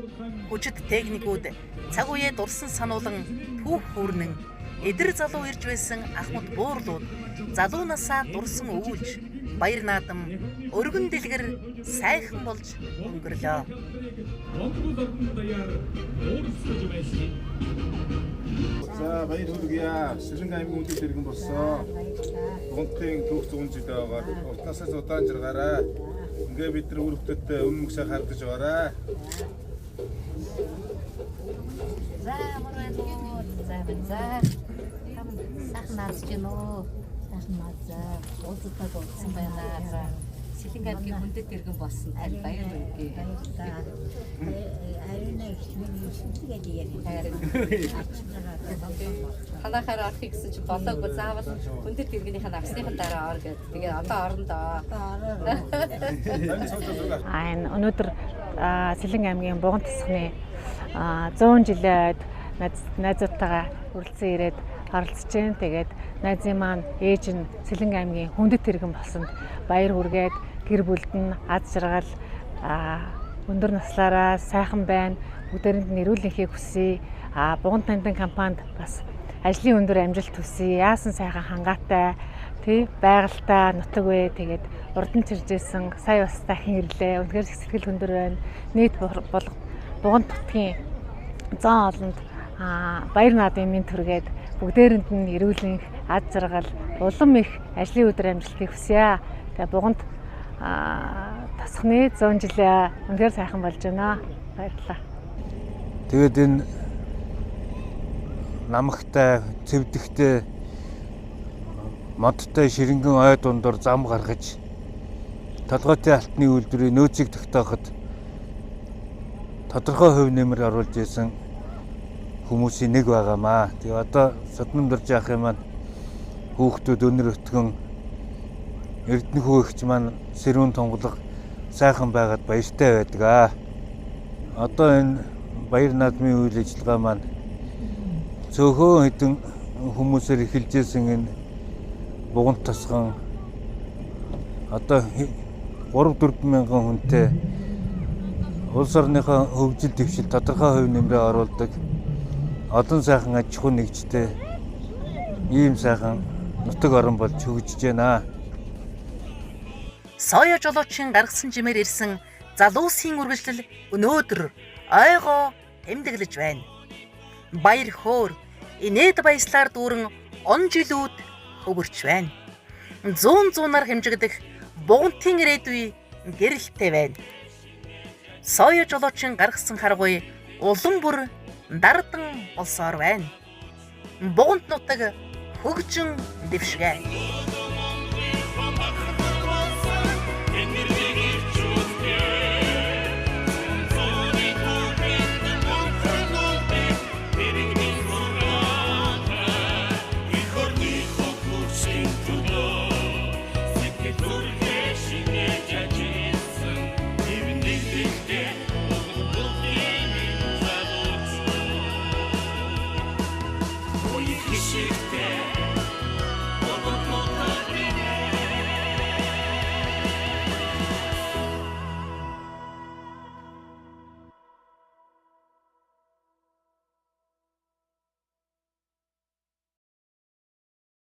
O: хүчит техникүүд цаг үеэ дурсан сануулan түүх хүрнэн эдэр залуу ирж байсан Ахмад буурлууд залуунасаа дурсан өвүүлж баяр наадам өргөн дэлгэр сайхан болж өнгөрлөө.
D: За баяр хүргье. Сэлэнг аймгийн хүнд дэргэн болсон. Бугуунтын түүх 100 жил байгаар уртнасаас удаан жаргаарай. Ингээ бид нар үр хөвгтөдтэй өмнөмгсээ хардаж байгаарай.
H: За мөрөө за сайхан наадж гинөө. Сайхан наадзаа. Уулзалтад уулзсан байна. Сэлэнг аймгийн хүндэт дэргэн болсон тань баяр хүргэе. Ариуна ихний шүлгээд яг. Ханахаар орох гэсэн чи болоогүй заавал хүндэт дэргэнийх нь авсныхан дараа ор гэдэг. Тэгээ одоо орно доо.
I: Өнөөдөр Сэлэнг аймгийн Буган тосгоны 100 жилээд найзуудтайгаа үргэлжлэн ирээд оролцож байна. Тэгээд найзын маань ээж нь Сэлэнг аймгийн хүндэт дэргэн болсонд баяр хүргээд гэр бүлд нь аз жаргал өндөр наслаараа сайхан байна. Бүгдээрэнд нь эрүүл энхийг хүсье. Буган тандан компанид бас ажлын өндөр амжилт хүсье. Яасан сайхан хангаатай байгальтай нутаг вэ. Тэгээд урдан чиржсэн сая бас дахин ирлээ. Үнэхээр сэтгэл өндөр байна. Нийт болго Буган нутгийн 100 олонд баяр наадмын мэнд хүргээд бүгдээрэнд нь эрүүл энх, аз жаргал, улам их ажлын өдөр амжилтыг хүсье. Тэгээд Буганд тосгоны 100 жилээ үнэхээр сайхан болж байна. Баярлалаа.
U: Тэгээд энэ намагтай, цэвдэгтэй, модтой ширэнгэн ой дундор зам гаргаж толгойтой алтны үйлдвэрийн нөөцийг тогтооход тодорхой хувь нэмэр оруулж исэн хүмүүсийн нэг байгаамаа. Тэгээ одоо Содномдорж яахын маань хүүхдүүд өнөр өтгөн Эрдэнэ хүүхч маань сэрүүн тунгалаг сайхан байгаад баяртай байдаг. Одоо энэ баяр наадмын үйл ажиллагаа маань цөөхөн хэдэн хүмүүсээр эхэлжсэн энэ Буган тосгон одоо 3-4 мянган хүнтэй улс орныхоо хөгжил дэвшил тодорхой хувь нэмрээ оруулдаг олон сайхан аж ахуй нэгжтэй ийм сайхан нутаг орон болж хөгжиж байна.
O: Соёо жолоочийн гаргасан жимээр ирсэн залуусын үргэлжлэл өнөөдөр ойгоо тэмдэглэж байна. Баяр хөөр инээд баяслаар дүүрэн он жилүүд өвөрч байна. Зуунаар хэмжигдэх Бугантын ирээдүй гэрэлтэй байна. Соёо жолоочийн гаргасан харгуй улам бүр дардан болсоор байна. Буганд нутаг хөгжин дэвшгэ.